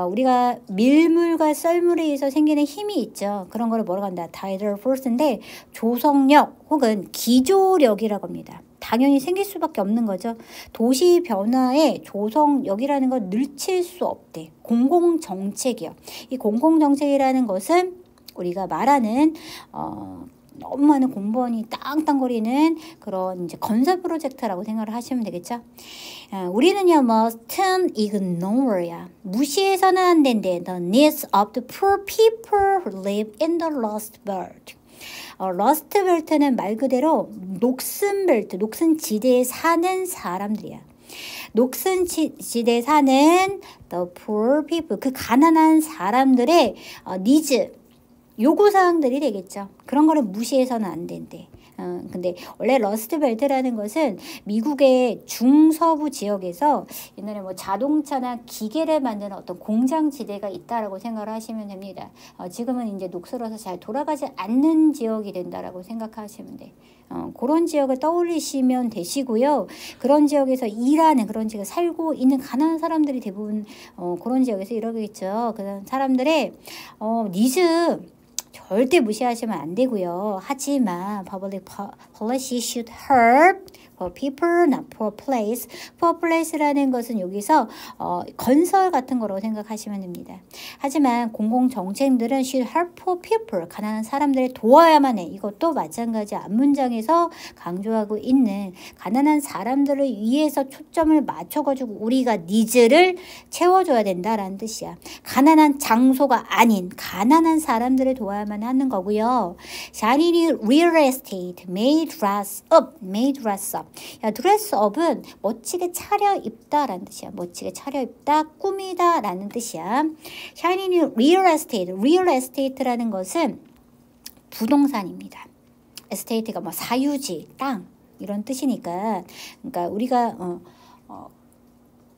우리가 밀물과 썰물에 의해서 생기는 힘이 있죠. 그런 거를 뭐라고 한다? tidal force인데 조성력 혹은 기조력이라고 합니다. 당연히 생길 수밖에 없는 거죠. 도시 변화의 조성력이라는 건 늘칠 수 없대. 공공정책이요. 이 공공정책이라는 것은 우리가 말하는 너무 많은 공무원이 땅땅거리는 그런 이제 건설 프로젝트라고 생각을 하시면 되겠죠. 우리는요, mustn't ignore야. 무시해서는 안 된대. The needs of the poor people who live in the Rust Belt. 러스트 벨트는 말 그대로 녹슨 벨트, 녹슨 지대에 사는 사람들이야. 녹슨 지대에 사는 the poor people, 그 가난한 사람들의 니즈, 요구사항들이 되겠죠. 그런 거를 무시해서는 안 된대. 근데 원래 러스트 벨트라는 것은 미국의 중서부 지역에서 옛날에 뭐 자동차나 기계를 만드는 어떤 공장 지대가 있다라고 생각을 하시면 됩니다. 지금은 이제 녹슬어서 잘 돌아가지 않는 지역이 된다라고 생각하시면 돼. 그런 지역을 떠올리시면 되시고요. 그런 지역에서 일하는, 그런 지역에 살고 있는 가난한 사람들이 대부분 그런 지역에서 이러겠죠. 그런 사람들의 니즈 절대 무시하시면 안 되고요. 하지만 public policy should help for people, not for place. for place라는 것은 여기서 건설 같은 거라고 생각하시면 됩니다. 하지만 공공정책들은 should help for people, 가난한 사람들을 도와야만 해. 이것도 마찬가지 앞문장에서 강조하고 있는 가난한 사람들을 위해서 초점을 맞춰가지고 우리가 니즈를 채워줘야 된다라는 뜻이야. 가난한 장소가 아닌 가난한 사람들을 도와야만 하는 거고요. 샤니니 real estate may dress up. 야, dress up은 멋지게 차려입다라는 뜻이야. 멋지게 차려입다, 꾸미다라는 뜻이야. 샤니니 real estate라는 것은 부동산입니다. estate가 뭐 사유지, 땅 이런 뜻이니까, 그러니까 우리가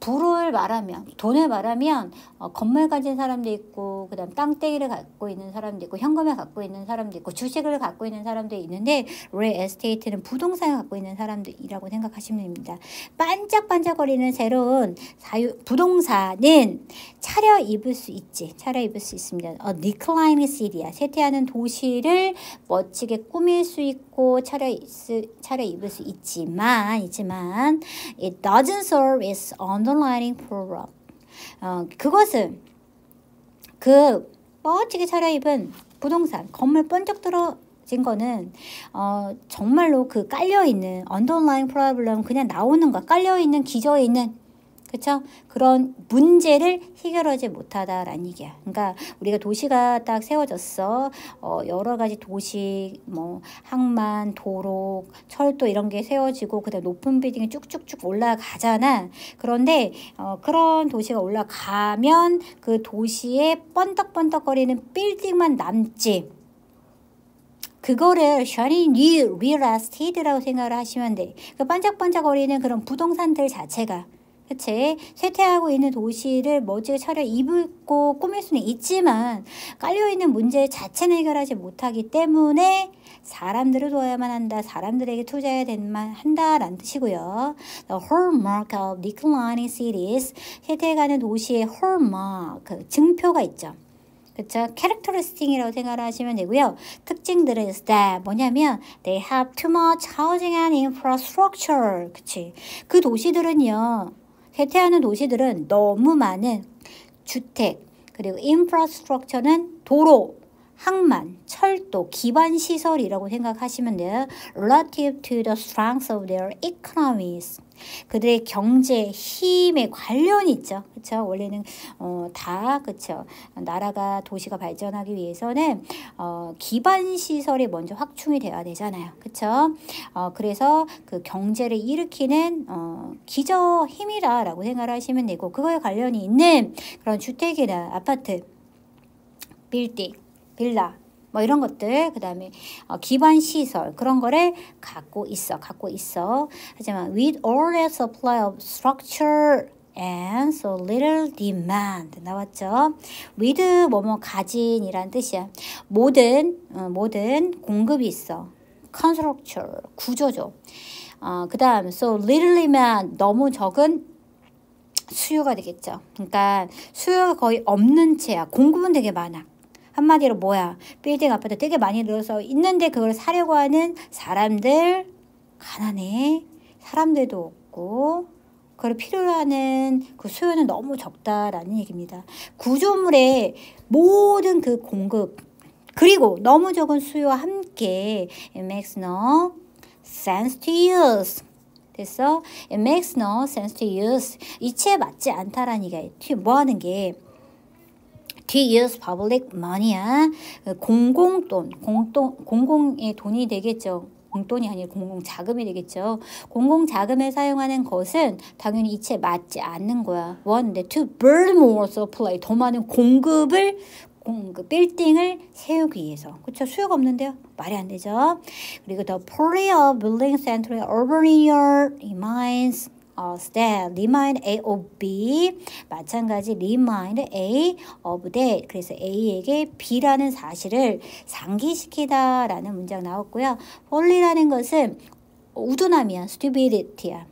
부를 말하면, 돈을 말하면 건물 가진 사람도 있고, 그 다음 땅덩이를 갖고 있는 사람도 있고, 현금을 갖고 있는 사람도 있고, 주식을 갖고 있는 사람도 있는데, real estate는 부동산을 갖고 있는 사람들이라고 생각하시면 됩니다. 반짝반짝거리는 새로운 부동산은 차려입을 수 있지. 차려입을 수 있습니다. declining city야. 쇠퇴하는 도시를 멋지게 꾸밀 수 있고, 차려입을 수 있지만, it doesn't serve its underlying problem. 그것은 그 멋지게 차려입은 부동산, 건물 번쩍 들어진 거는 정말로 그 깔려있는 underlying problem, 그냥 나오는 거, 깔려있는 기저에 있는 그쵸? 그런 문제를 해결하지 못하다라는 얘기야. 그러니까 우리가 도시가 딱 세워졌어. 여러 가지 도시, 뭐 항만, 도로, 철도 이런 게 세워지고 그다음 높은 빌딩이 쭉쭉쭉 올라가잖아. 그런데 그런 도시가 올라가면 그 도시에 번덕번덕거리는 빌딩만 남지. 그거를 shiny new real estate라고 생각을 하시면 돼. 그 반짝반짝거리는 그런 부동산들 자체가, 그치? 쇠퇴하고 있는 도시를 멋지게 차려입고 꾸밀 수는 있지만 깔려있는 문제 자체는 해결하지 못하기 때문에 사람들을 도와야만 한다. 사람들에게 투자해야 한다라는 뜻이고요. The hallmark of declining cities, 쇠퇴해가는 도시의 hallmark, 그 증표가 있죠. 그쵸? 캐릭터리스틱이라고 생각을 하시면 되고요. 특징들은 is that 뭐냐면 they have too much housing and infrastructure. 그치? 그 도시들은요. 쇠퇴하는 도시들은 너무 많은 주택, 그리고 인프라스트럭처는 도로, 항만, 철도, 기반시설이라고 생각하시면 돼요. Relative to the strength of their economies. 그들의 경제, 힘에 관련이 있죠. 그쵸? 원래는, 그쵸? 나라가, 도시가 발전하기 위해서는, 기반시설이 먼저 확충이 돼야 되잖아요. 그쵸? 그래서 그 경제를 일으키는, 기저 힘이다라고 생각을 하시면 되고, 그거에 관련이 있는 그런 주택이나 아파트, 빌딩, 빌라, 뭐 이런 것들, 그 다음에 기반 시설 그런 거를 갖고 있어. 하지만 with all the supply of structure and so little demand 나왔죠. with 뭐뭐 가진이란 뜻이야. 모든 공급이 있어. constructure 구조죠. 그 다음 so little demand 너무 적은 수요가 되겠죠. 그러니까 수요가 거의 없는 채야. 공급은 되게 많아. 한마디로 뭐야? 빌딩 아파트 되게 많이 늘어서 있는데 그걸 사려고 하는 사람들 가난해. 사람들도 없고 그걸 필요로 하는 그 수요는 너무 적다라는 얘기입니다. 구조물의 모든 그 공급 그리고 너무 적은 수요와 함께 it makes no sense to use. 됐어? It makes no sense to use. 이치에 맞지 않다라는 얘기야. 뭐 하는 게 to use public money야. 공공돈, 공공의 돈이 되겠죠. 공돈이 아니라 공공자금이 되겠죠. 공공자금을 사용하는 것은 당연히 이치에 맞지 않는 거야. 원데 to build more supply, 더 많은 공급을 빌딩을 세우기 위해서. 그렇죠? 수요가 없는데요. 말이 안 되죠. 그리고 the poly of building central urban area remains that remind A of B 마찬가지 remind A of that 그래서 A에게 B라는 사실을 상기시키다라는 문장 나왔고요. folly라는 것은 우둔함이야. stupidity야.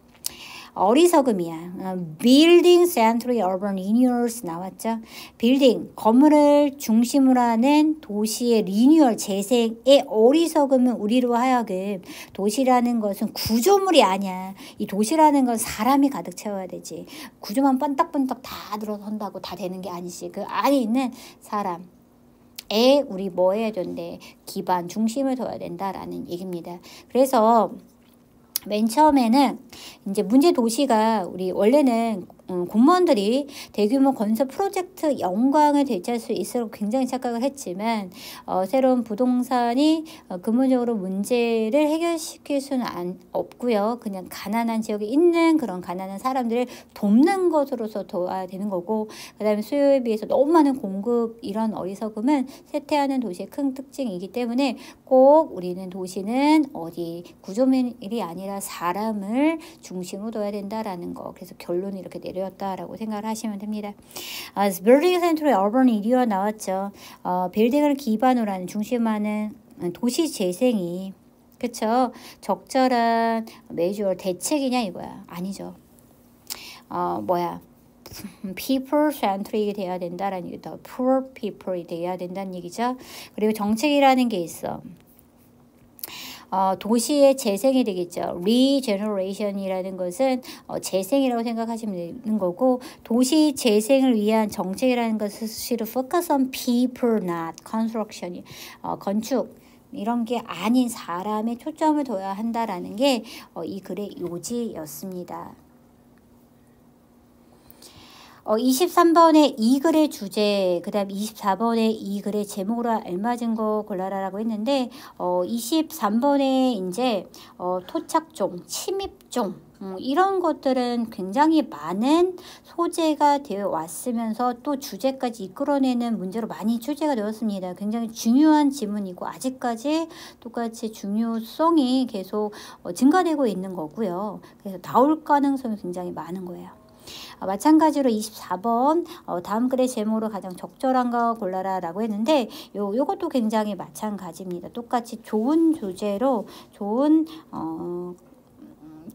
어리석음이야. building central urban renewals 나왔죠. 빌딩, 건물을 중심으로 하는 도시의 리뉴얼, 재생의 어리석음은 우리로 하여금 도시라는 것은 구조물이 아니야. 이 도시라는 건 사람이 가득 채워야 되지. 구조만 번떡번떡 다 들어선다고 다 되는 게 아니지. 그 안에 있는 사람. 에 우리 뭐 해야 된대? 기반, 중심을 둬야 된다라는 얘기입니다. 그래서 맨 처음에는 이제 문제 도시가 우리 원래는 공무원들이 대규모 건설 프로젝트 영광을 되찾을 수 있도록 굉장히 착각을 했지만 새로운 부동산이 근본적으로 문제를 해결시킬 수는 없고요. 그냥 가난한 지역에 있는 그런 가난한 사람들을 돕는 것으로서 도와야 되는 거고 그 다음에 수요에 비해서 너무 많은 공급 이런 어리석음은 쇠퇴하는 도시의 큰 특징이기 때문에 꼭 우리는 도시는 어디 구조물이 아니라 사람을 중심으로 둬야 된다라는 거. 그래서 결론이 이렇게 내렸다라고 생각을 하시면 됩니다. 빌딩 센트럴 어번 이디어 나왔죠. 빌딩을 기반으로 하는 중심하는 도시 재생이 그쵸? 적절한 매주얼 대책이냐 이거야. 아니죠. people centric이 돼야 된다라는 얘기죠. poor people이 돼야 된다는 얘기죠. 그리고 정책이라는 게 있어. 도시의 재생이 되겠죠. regeneration이라는 것은 재생이라고 생각하시면 되는 거고 도시 재생을 위한 정책이라는 것은 수시로 focus on people, not construction. 건축 이런 게 아닌 사람에 초점을 둬야 한다라는 게 이 글의 요지였습니다. 23번에 이 글의 주제, 그 다음 24번에 이 글의 제목으로 알맞은 거 골라라라고 했는데, 23번에 이제, 토착종, 침입종, 이런 것들은 굉장히 많은 소재가 되어 왔으면서 또 주제까지 이끌어내는 문제로 많이 출제가 되었습니다. 굉장히 중요한 지문이고 아직까지 똑같이 중요성이 계속 증가되고 있는 거고요. 그래서 나올 가능성이 굉장히 많은 거예요. 마찬가지로 24번 다음 글의 제목으로 가장 적절한 거 골라라 라고 했는데 요것도 굉장히 마찬가지입니다. 똑같이 좋은 주제로 좋은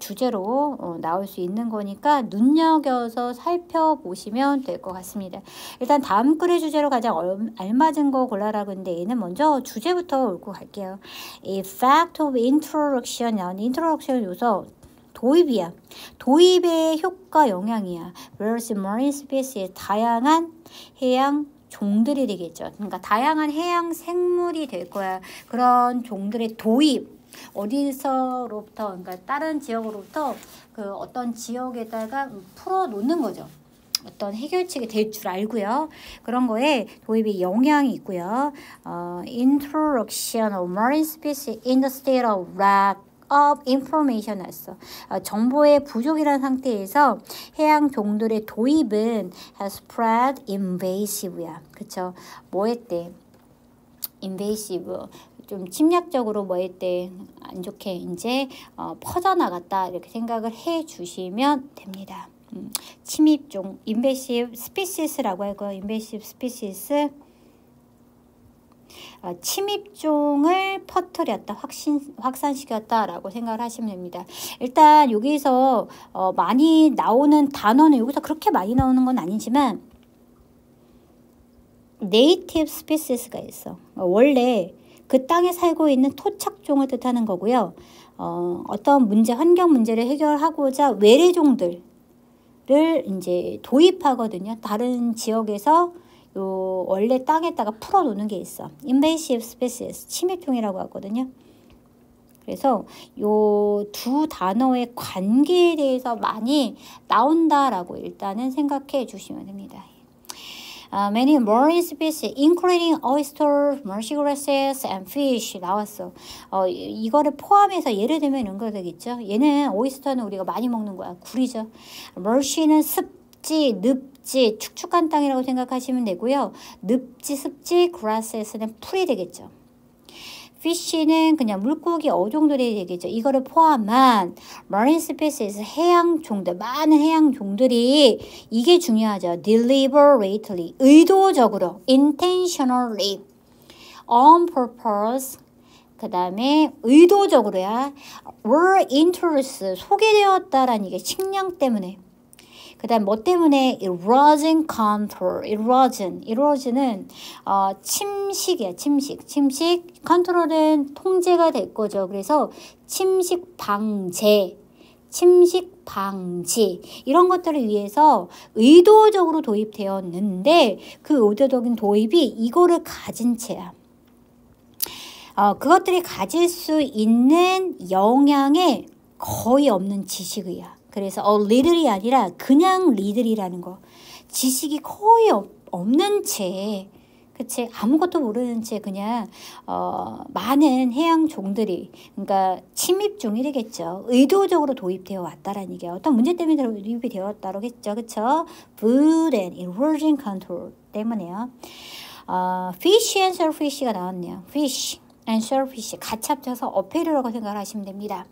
주제로 나올 수 있는 거니까 눈여겨서 살펴보시면 될 것 같습니다. 일단 다음 글의 주제로 가장 알맞은 거 골라라고 했는데 얘는 먼저 주제부터 읽고 갈게요. Effect of introduction, introduction 요소 도입이야. 도입의 효과 영향이야. Various marine species, 다양한 해양 종들이 되겠죠. 그러니까 다양한 해양 생물이 될 거야. 그런 종들의 도입. 어디서로부터, 그러니까 다른 지역으로부터 그 어떤 지역에다가 풀어 놓는 거죠. 어떤 해결책이 될 줄 알고요. 그런 거에 도입의 영향이 있고요. Introduction of marine species in the state of lack of information 했어. 정보의 부족이라는 상태에서 해양 종들의 도입은 has spread invasive야. 그쵸? 뭐 했대? invasive. 좀 침략적으로 뭐 했대? 안 좋게 이제 퍼져나갔다. 이렇게 생각을 해 주시면 됩니다. 침입종, invasive species라고 하고 invasive species 침입종을 퍼뜨렸다, 확산시켰다라고 생각을 하시면 됩니다. 일단 여기서 많이 나오는 단어는 여기서 그렇게 많이 나오는 건 아니지만 native species가 있어. 원래 그 땅에 살고 있는 토착종을 뜻하는 거고요. 어떤 문제, 환경 문제를 해결하고자 외래종들을 이제 도입하거든요. 다른 지역에서 요 원래 땅에다가 풀어놓는 게 있어. invasive species, 침입종이라고 하거든요. 그래서 요 두 단어의 관계에 대해서 많이 나온다라고 일단은 생각해 주시면 됩니다. Many marine species, including oysters, marshgrasses, and fish 나왔어. 이거를 포함해서 예를 들면 이런 거 되겠죠. 얘는 오이스터는 우리가 많이 먹는 거야. 굴이죠. marsh는 습지, 늪지, 축축한 땅이라고 생각하시면 되고요. 늪지, 습지, grasses는 풀이 되겠죠. fish는 그냥 물고기 어종들이 되겠죠. 이거를 포함한 marine species, 해양 종들, 많은 해양 종들이 이게 중요하죠. deliberately, 의도적으로, intentionally, on purpose, 그 다음에 의도적으로야 were introduced, 소개되었다라는 이게 식량 때문에. 그 다음 뭐 때문에 erosion control, erosion은 침식이야. 침식 컨트롤은 통제가 될 거죠. 그래서 침식 방지 이런 것들을 위해서 의도적으로 도입되었는데 그 의도적인 도입이 이거를 가진 채야. 그것들이 가질 수 있는 영향에 거의 없는 지식이야. 그래서 little이 아니라 그냥 little이라는 거. 지식이 거의 없는 채, 그치? 아무것도 모르는 채 그냥 많은 해양 종들이, 그러니까 침입종이 되겠죠. 의도적으로 도입되어 왔다라는 얘기야. 어떤 문제 때문에 도입이 되었다고 했죠, 그쵸? Food and erosion control 때문에요. Fish and shellfish가 나왔네요. Fish and shellfish 같이 합쳐서 어패류라고 생각을 하시면 됩니다.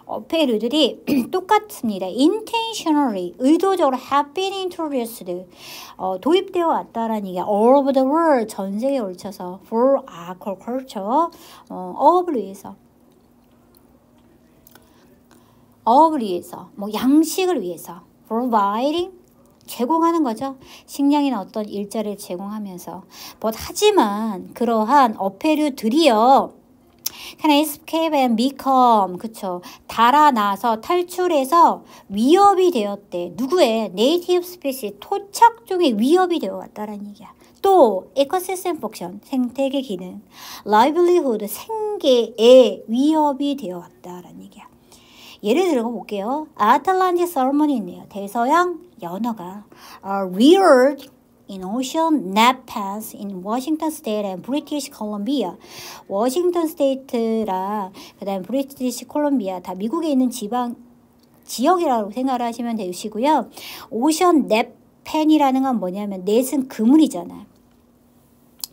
어패류들이 똑같습니다. intentionally, 의도적으로 have been introduced, 도입되어 왔다라는 얘기가 all over the world, 전 세계에 걸쳐서 for aquaculture, 어업을 위해서, 뭐 양식을 위해서, providing, 제공하는 거죠. 식량이나 어떤 일자리를 제공하면서. 하지만 그러한 어패류들이요, can escape and become, 그쵸? 달아나서 탈출해서 위협이 되었대. 누구의? native species, 토착종의 위협이 되어 왔다라는 얘기야. 또 ecosystem function, 생태계 기능, livelihood, 생계에 위협이 되어 왔다라는 얘기야. 예를 들어 볼게요. 아틀란틱 설머니 있네요. 대서양 연어가 reared in ocean napans in Washington State and British Columbia. 워싱턴 스테이트랑 그다음 브리티시 콜롬비아 다 미국에 있는 지역이라고 생각을 하시면 되시고요. 오션 냅펜이라는 건 뭐냐면 넷은 그물이잖아요.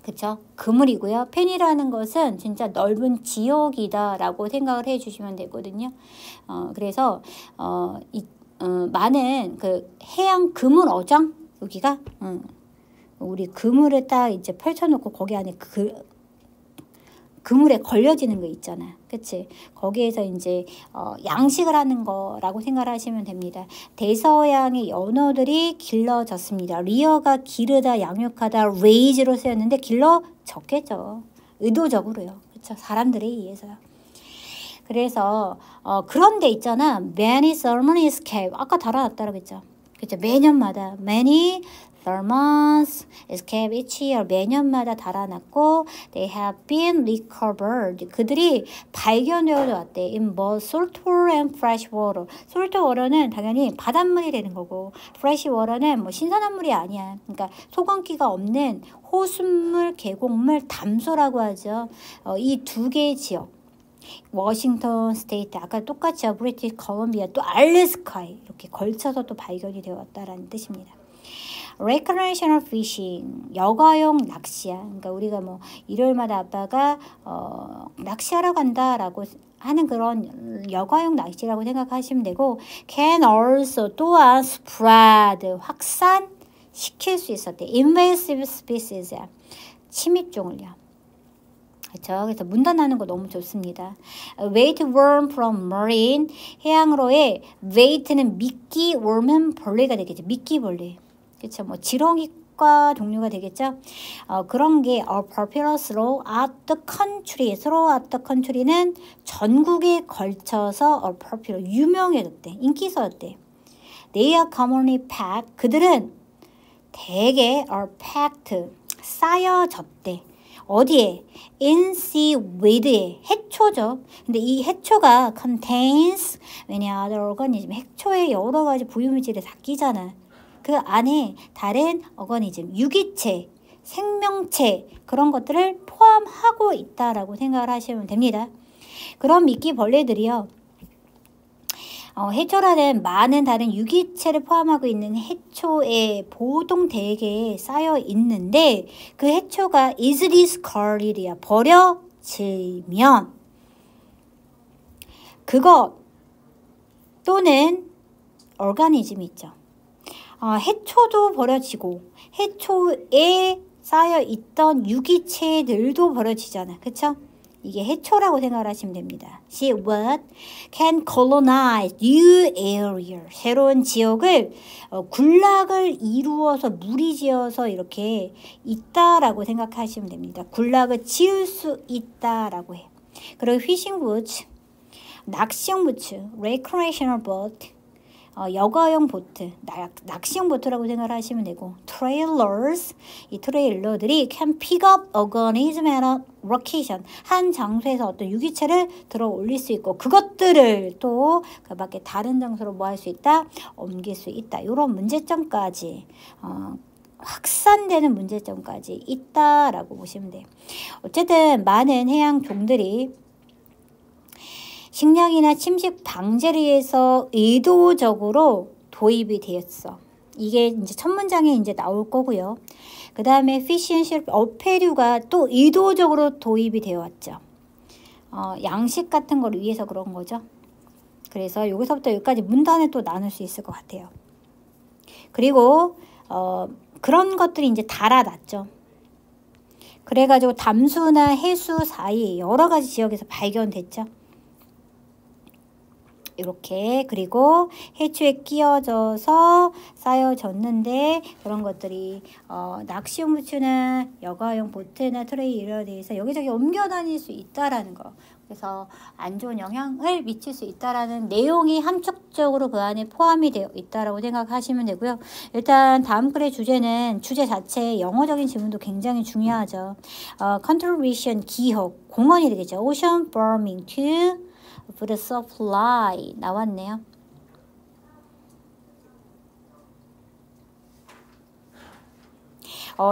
그쵸? 그물이고요. 펜이라는 것은 진짜 넓은 지역이다라고 생각을 해주시면 되거든요. 그래서 많은 그 해양 그물 어장 여기가 우리 그물을 딱 이제 펼쳐놓고 거기 안에 그물에 걸려지는 거 있잖아. 그치? 거기에서 이제 양식을 하는 거라고 생각을 하시면 됩니다. 대서양의 연어들이 길러졌습니다. 리어가 기르다, 양육하다, raise로 쓰였는데 길러졌겠죠. 의도적으로요. 그쵸? 사람들에 의해서요. 그래서 그런 데 있잖아. Many ceremonies escape. 아까 달아놨다고 했죠. 그쵸? 매년마다 many sermons escape each year. 매년마다 달아났고 they have been recovered. 그들이 발견되어 왔대. in both salt water and fresh water. salt water는 당연히 바닷물이 되는 거고 fresh water는 뭐 신선한 물이 아니야. 그러니까 소금기가 없는 호수물, 계곡물, 담소라고 하죠. 이 두 개의 지역. 워싱턴 스테이트 아까 똑같이 브리티시 콜롬비아 또 알래스카에 이렇게 걸쳐서 또 발견이 되었다라는 뜻입니다. recreational fishing 여가용 낚시야. 그러니까 우리가 뭐 일요일마다 아빠가 낚시하러 간다라고 하는 그런 여가용 낚시라고 생각하시면 되고 can also 또한 spread 확산시킬 수 있었대. invasive species야. 침입종을요. 그렇죠. 그래서 문단하는 거 너무 좋습니다. weight worm from marine 해양으로의 weight는 미끼, worm은 벌레가 되겠죠. 미끼벌레. 그렇죠. 뭐 지렁이과 종류가 되겠죠. 그런 게 popular throughout the country. throughout the country는 전국에 걸쳐서 popular 유명해졌대. 인기 있었대. They are commonly packed. 그들은 대개 are packed 쌓여졌대. 어디에? in seaweed에 해초죠. 근데 이 해초가 contains many other organism. 해초에 여러 가지 부유물질이 다 끼잖아. 그 안에 다른 어거니즘, 유기체, 생명체 그런 것들을 포함하고 있다라고 생각을 하시면 됩니다. 그런 미끼 벌레들이요. 해초라는 많은 다른 유기체를 포함하고 있는 해초에 보통 대개에 쌓여 있는데 그 해초가 is discarded이야. 버려지면 그것 또는 오르가니즘이 있죠. 해초도 버려지고 해초에 쌓여 있던 유기체들도 버려지잖아. 그쵸? 이게 해초라고 생각을 하시면 됩니다. See what can colonize new area. 새로운 지역을 군락을 이루어서 무리지어서 이렇게 있다라고 생각하시면 됩니다. 군락을 지을 수 있다라고 해. 그리고 fishing boats, 낚시용 부츠, recreational boat, 여가용 보트, 낚시용 보트라고 생각을 하시면 되고 trailers, 이 트레일러들이 can pick up organism at a location, 한 장소에서 어떤 유기체를 들어 올릴 수 있고 그것들을 또 그 밖에 다른 장소로 뭐 할 수 있다? 옮길 수 있다. 이런 문제점까지 확산되는 문제점까지 있다라고 보시면 돼요. 어쨌든 많은 해양 종들이 식량이나 침식 방제를 위해서 의도적으로 도입이 되었어. 이게 이제 첫 문장에 이제 나올 거고요. 그 다음에 fish and shell, 어패류가 또 의도적으로 도입이 되어 왔죠. 양식 같은 걸 위해서 그런 거죠. 그래서 여기서부터 여기까지 문단을 또 나눌 수 있을 것 같아요. 그리고 그런 것들이 이제 달아났죠. 그래가지고 담수나 해수 사이 여러 가지 지역에서 발견됐죠. 이렇게 그리고 해초에 끼어져서 쌓여졌는데 그런 것들이 낚시용 부츠나 여가용 보트나 트레일러에 대해서 여기저기 옮겨 다닐 수 있다라는 거. 그래서 안 좋은 영향을 미칠 수 있다라는 내용이 함축적으로 그 안에 포함이 되어 있다라고 생각하시면 되고요. 일단 다음 글의 주제는 주제 자체의 영어적인 지문도 굉장히 중요하죠. contribution 기여 공헌이 되겠죠. ocean farming to food supply 나왔네요.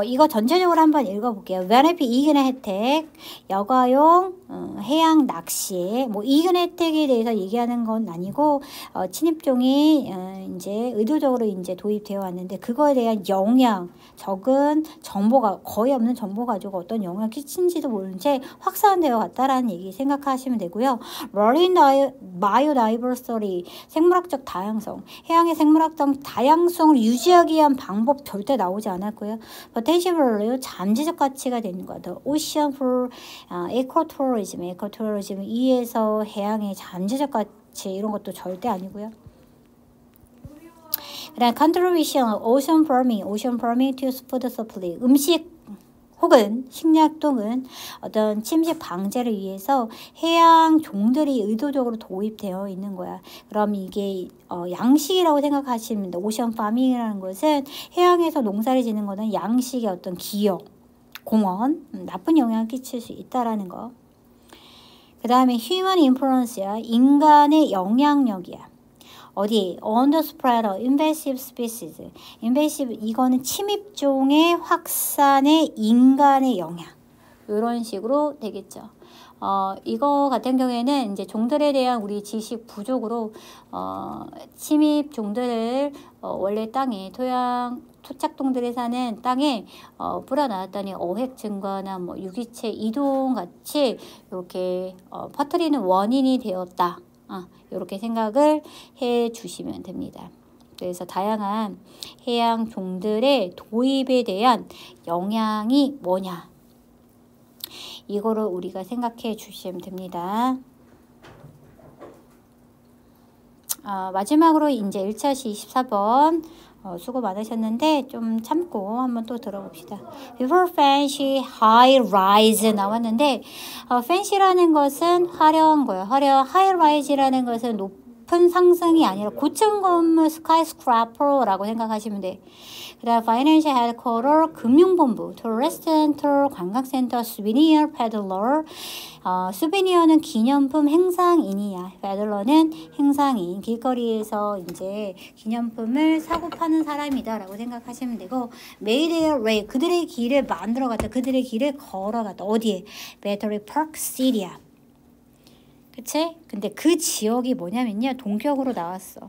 이거 전체적으로 한번 읽어볼게요. benefit 이익의 혜택, 여가용 해양 낚시, 뭐 이익의 혜택에 대해서 얘기하는 건 아니고 침입종이 이제 의도적으로 이제 도입되어 왔는데 그거에 대한 영향, 적은 정보가 거의 없는 정보 가지고 어떤 영향을 끼친지도 모른 채 확산되어 갔다라는 얘기 생각하시면 되고요. marine biodiversity 생물학적 다양성, 해양의 생물학적 다양성을 유지하기 위한 방법 절대 나오지 않았고요. potential 잠재적 가치가 되는 거. The ocean for ecotourism, ecotourism 이에서 해양의 잠재적 가치 이런 것도 절대 아니고요. 그다음 contribution of ocean farming to food supply 음식 혹은 식량 또는 어떤 침식 방제를 위해서 해양 종들이 의도적으로 도입되어 있는 거야. 그럼 이게 양식이라고 생각하시면 됩니다. 오션 파밍이라는 것은 해양에서 농사를 짓는 거는 양식의 어떤 기업, 공원, 나쁜 영향을 끼칠 수 있다라는 거. 그 다음에 human influence야. 인간의 영향력이야. 어디? On the spread of invasive species. invasive 이거는 침입종의 확산에 인간의 영향. 이런 식으로 되겠죠. 이거 같은 경우에는 이제 종들에 대한 우리 지식 부족으로 침입종들을 원래 땅에 토착동들이 사는 땅에 뿌려놨더니 어획 증가나 뭐 유기체 이동 같이 이렇게 퍼뜨리는 원인이 되었다. 이렇게 생각을 해 주시면 됩니다. 그래서 다양한 해양 종들의 도입에 대한 영향이 뭐냐 이거를 우리가 생각해 주시면 됩니다. 마지막으로 이제 1차시 24번 수고 많으셨는데 좀 참고 한번 또 들어봅시다. Before fancy high rise 나왔는데 fancy라는 것은 화려한 거예요. high rise라는 것은 높은 상승이 아니라 고층 건물 skyscraper라고 생각하시면 돼. 그 다음 financial headquarter 금융본부, tourist center 관광센터, souvenir peddler 수베니어는 기념품 행상인이야. peddler는 행상인 길거리에서 이제 기념품을 사고 파는 사람이다 라고 생각하시면 되고 made their way 그들의 길을 만들어갔다. 그들의 길을 걸어갔다. 어디에? Battery Park City야. 그치? 근데 그 지역이 뭐냐면요. 동격으로 나왔어.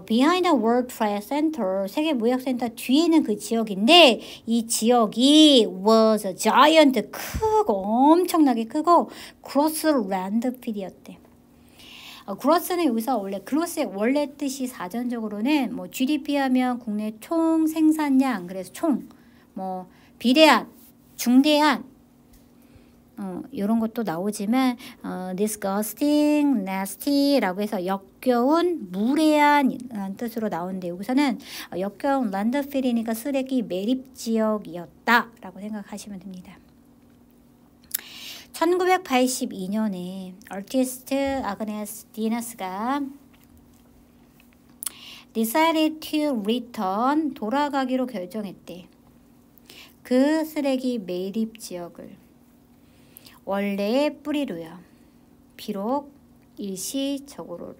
Behind the World Trade Center, 세계무역센터 뒤에는 그 지역인데 이 지역이 was a giant, 크고 엄청나게 크고 gross landfill이었대. gross는 여기서 원래 gross의 원래 뜻이 사전적으로는 뭐 GDP 하면 국내 총 생산량, 그래서 총, 뭐 비대한, 중대한 이런 것도 나오지만 disgusting, nasty라고 해서 역겨운, 무례한이라는 뜻으로 나오는데 여기서는 역겨운 landfill이니까 쓰레기 매립지역이었다 라고 생각하시면 됩니다. 1982년에 아티스트 아그네스 디너스가 decided to return 돌아가기로 결정했대. 그 쓰레기 매립지역을 원래의 뿌리로요. 비록 일시적으로지만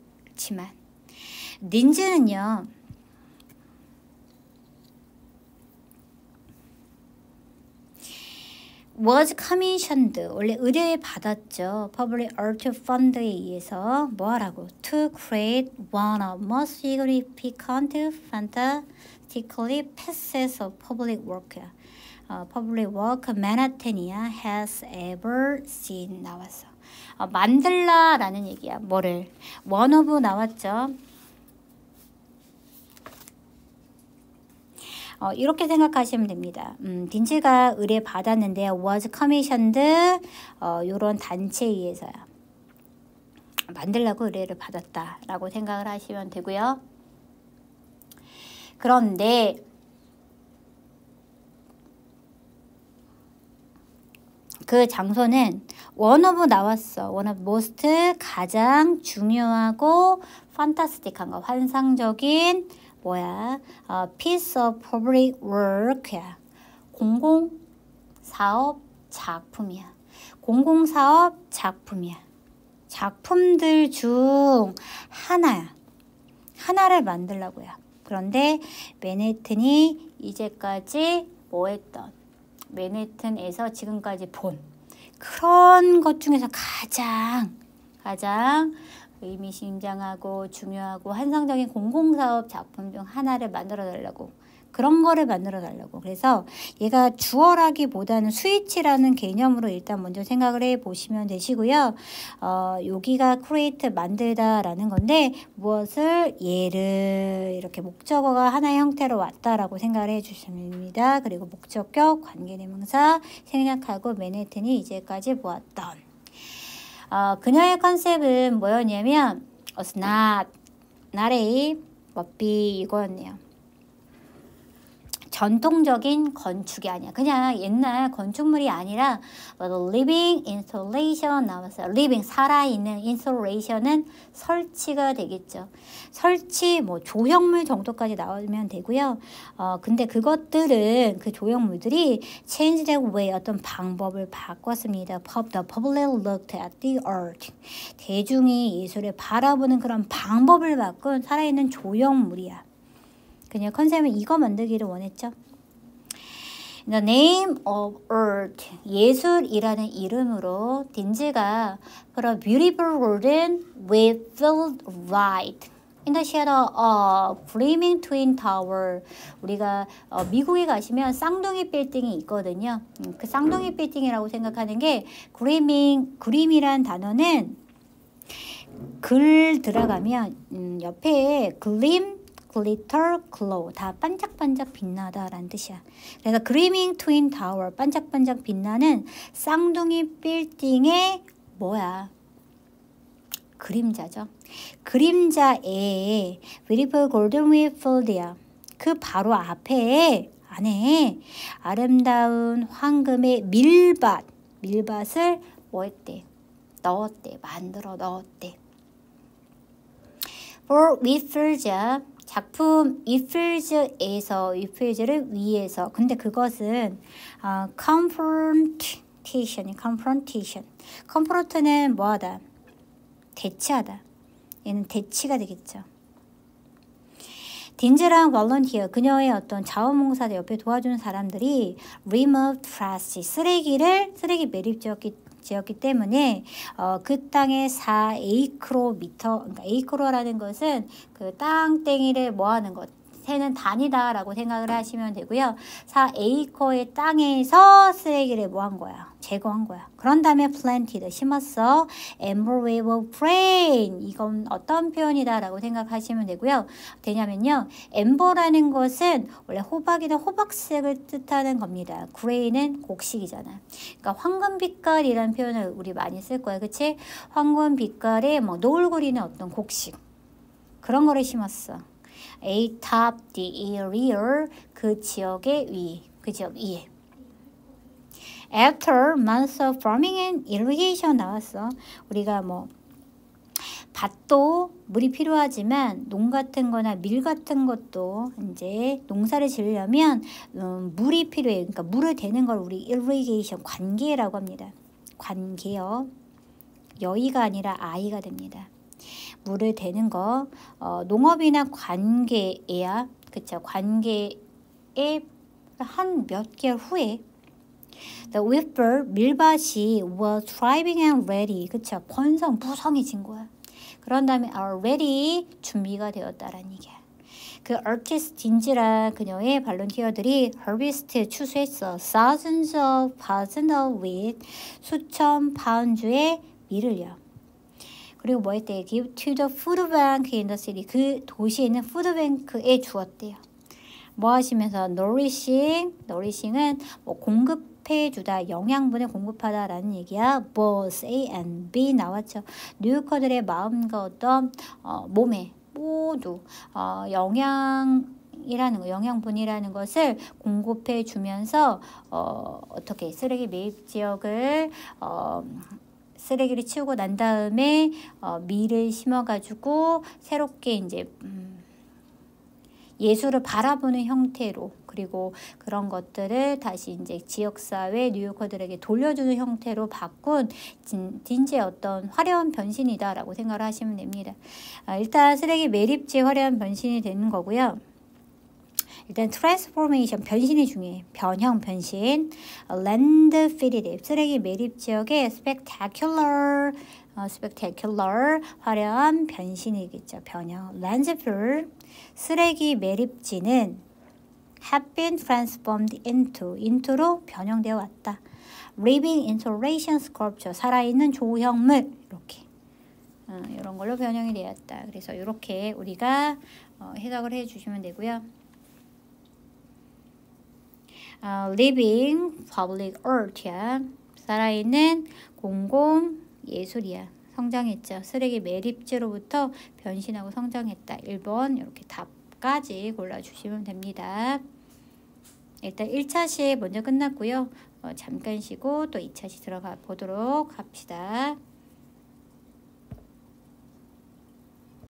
닌즈는요. was commissioned 원래 의뢰 받았죠. Public Art Fund에 의해서 뭐 하라고? To create one of most significant fantastically pieces of public work. Public work 맨하탄이야 has ever seen 나왔어. 만들라라는 얘기야. 뭐를? one of 나왔죠. 이렇게 생각하시면 됩니다. 딘즈가 의뢰 받았는데 was commissioned 요런 단체에 의해서야. 만들라고 의뢰를 받았다라고 생각을 하시면 되고요. 그런데 그 장소는 one of 나왔어. one of most 가장 중요하고 판타스틱한 거 환상적인 뭐야? piece of public work야. 공공사업 작품이야. 공공사업 작품이야. 작품들 중 하나를 만들려고요. 그런데 맨해튼이 이제까지 뭐 했던, 맨해튼에서 지금까지 본 그런 것 중에서 가장 의미심장하고 중요하고 환상적인 공공사업 작품 중 하나를 만들어 달라고, 그런 거를 만들어 달라고. 그래서 얘가 주어라기보다는 스위치라는 개념으로 일단 먼저 생각을 해 보시면 되시고요. 여기가 create 만들다라는 건데 무엇을, 얘를 이렇게 목적어가 하나의 형태로 왔다라고 생각을 해 주시면 됩니다. 그리고 목적격, 관계대명사 생략하고 맨해튼이 이제까지 보았던 그녀의 컨셉은 뭐였냐면 was not a, but be 이거였네요. 전통적인 건축이 아니야. 그냥 옛날 건축물이 아니라 living installation 나왔어요. living, 살아있는, installation은 설치가 되겠죠. 설치, 뭐 조형물 정도까지 나오면 되고요. 근데 그것들은, 그 조형물들이 change the way, 어떤 방법을 바꿨습니다. The public looked at the art. 대중이 예술을 바라보는 그런 방법을 바꾼 살아있는 조형물이야. 그냥 컨셉은 이거 만들기를 원했죠. The name of art, 예술이라는 이름으로 딘즈가 put a beautiful garden with filled light in the shadow of gleaming twin tower. 우리가 미국에 가시면 쌍둥이 빌딩이 있거든요. 그 쌍둥이 빌딩이라고 생각하는 게 그림이란 단어는 글 들어가면 옆에 gleam, glitter, glow 다 반짝반짝 빛나다라는 뜻이야. 그래서 gleaming twin tower, 반짝반짝 빛나는 쌍둥이 빌딩의 뭐야? 그림자죠. 그림자에 beautiful golden field야. 그 바로 앞에 안에 아름다운 황금의 밀밭을 뭐 했대? 넣었대. 만들어 넣었대. For Whitfield, 작품 Whitfield에서, Whitfield를 위해서. 근데 그것은 confrontation. confront는 뭐하다? 대치하다. 얘는 대치가 되겠죠. 딘즈랑 volunteer, 그녀의 어떤 자원봉사자 옆에 도와주는 사람들이 removed trash, 쓰레기 매립지었기 때문에 그 땅의 4에이크로미터, 그러니까 에이크로라는 것은 그 땅땡이를 뭐하는 것, 세는 단위다라고 생각을 하시면 되고요. 4에이커의 땅에서 쓰레기를 뭐한 거야? 제거한 거야. 그런 다음에 planted, 심었어. amber wave of rain, 이건 어떤 표현이다라고 생각하시면 되고요. 되냐면요, amber라는 것은 원래 호박이나 호박색을 뜻하는 겁니다. gray는 곡식이잖아. 그러니까 황금 빛깔이라는 표현을 우리 많이 쓸 거야, 그치? 황금 빛깔의 뭐 노을거리는 어떤 곡식, 그런 거를 심었어. atop the area, 그 지역의 위, 그 지역 위에. After months of farming and irrigation 나왔어. 우리가 뭐 밭도 물이 필요하지만 농 같은 거나 밀 같은 것도 이제 농사를 지으려면 물이 필요해. 그러니까 물을 대는 걸 우리 irrigation, 관계라고 합니다. 관계요. 여의가 아니라 아이가 됩니다. 물을 대는 거, 농업이나 관계야, 그쵸? 관계에 한 몇 개월 후에 The whipper, 밀밭이 was thriving and ready, 그쵸? 무성해진 거야. 그런 다음에 are ready, 준비가 되었다라는 얘기야. 그 artist 딘즈랑 그녀의 발론티어들이 harvest, 추수했어. thousands of wheat, 수천 파운드의 밀을요. 그리고 뭐 했대요? Give to the food bank in the city. 그 도시에 있는 푸드뱅크에 주었대요. 뭐 하시면서 nourishing은 뭐 공급해주다, 영양분을 공급하다라는 얘기야. both A and B 나왔죠. 뉴요커들의 마음과 어떤 몸에 모두 영양분이라는 것을 공급해 주면서 어떻게 쓰레기 매입 지역을 쓰레기를 치우고 난 다음에 밀을 심어가지고 새롭게 이제 예술을 바라보는 형태로, 그리고 그런 것들을 다시 이제 지역사회 뉴요커들에게 돌려주는 형태로 바꾼 딘지의 어떤 화려한 변신이다라고 생각을 하시면 됩니다. 일단 쓰레기 매립지의 화려한 변신이 되는 거고요. 일단 트랜스포메이션, 변신이 중요해요. 변형, 변신. 랜드필이래, 쓰레기 매립 지역의 spectacular, 화려한 변신이겠죠. 변형. 랜드필, 쓰레기 매립지는 have been transformed into로 변형되어 왔다. living installation sculpture, 살아있는 조형물, 이렇게 이런 걸로 변형이 되었다. 그래서 이렇게 우리가 해석을 해주시면 되고요. living public art야, 살아있는 공공 예술이야. 성장했죠. 쓰레기 매립지로부터 변신하고 성장했다. 1번 이렇게 답까지 골라주시면 됩니다. 일단 1차시 먼저 끝났고요. 잠깐 쉬고 또 2차시 들어가 보도록 합시다.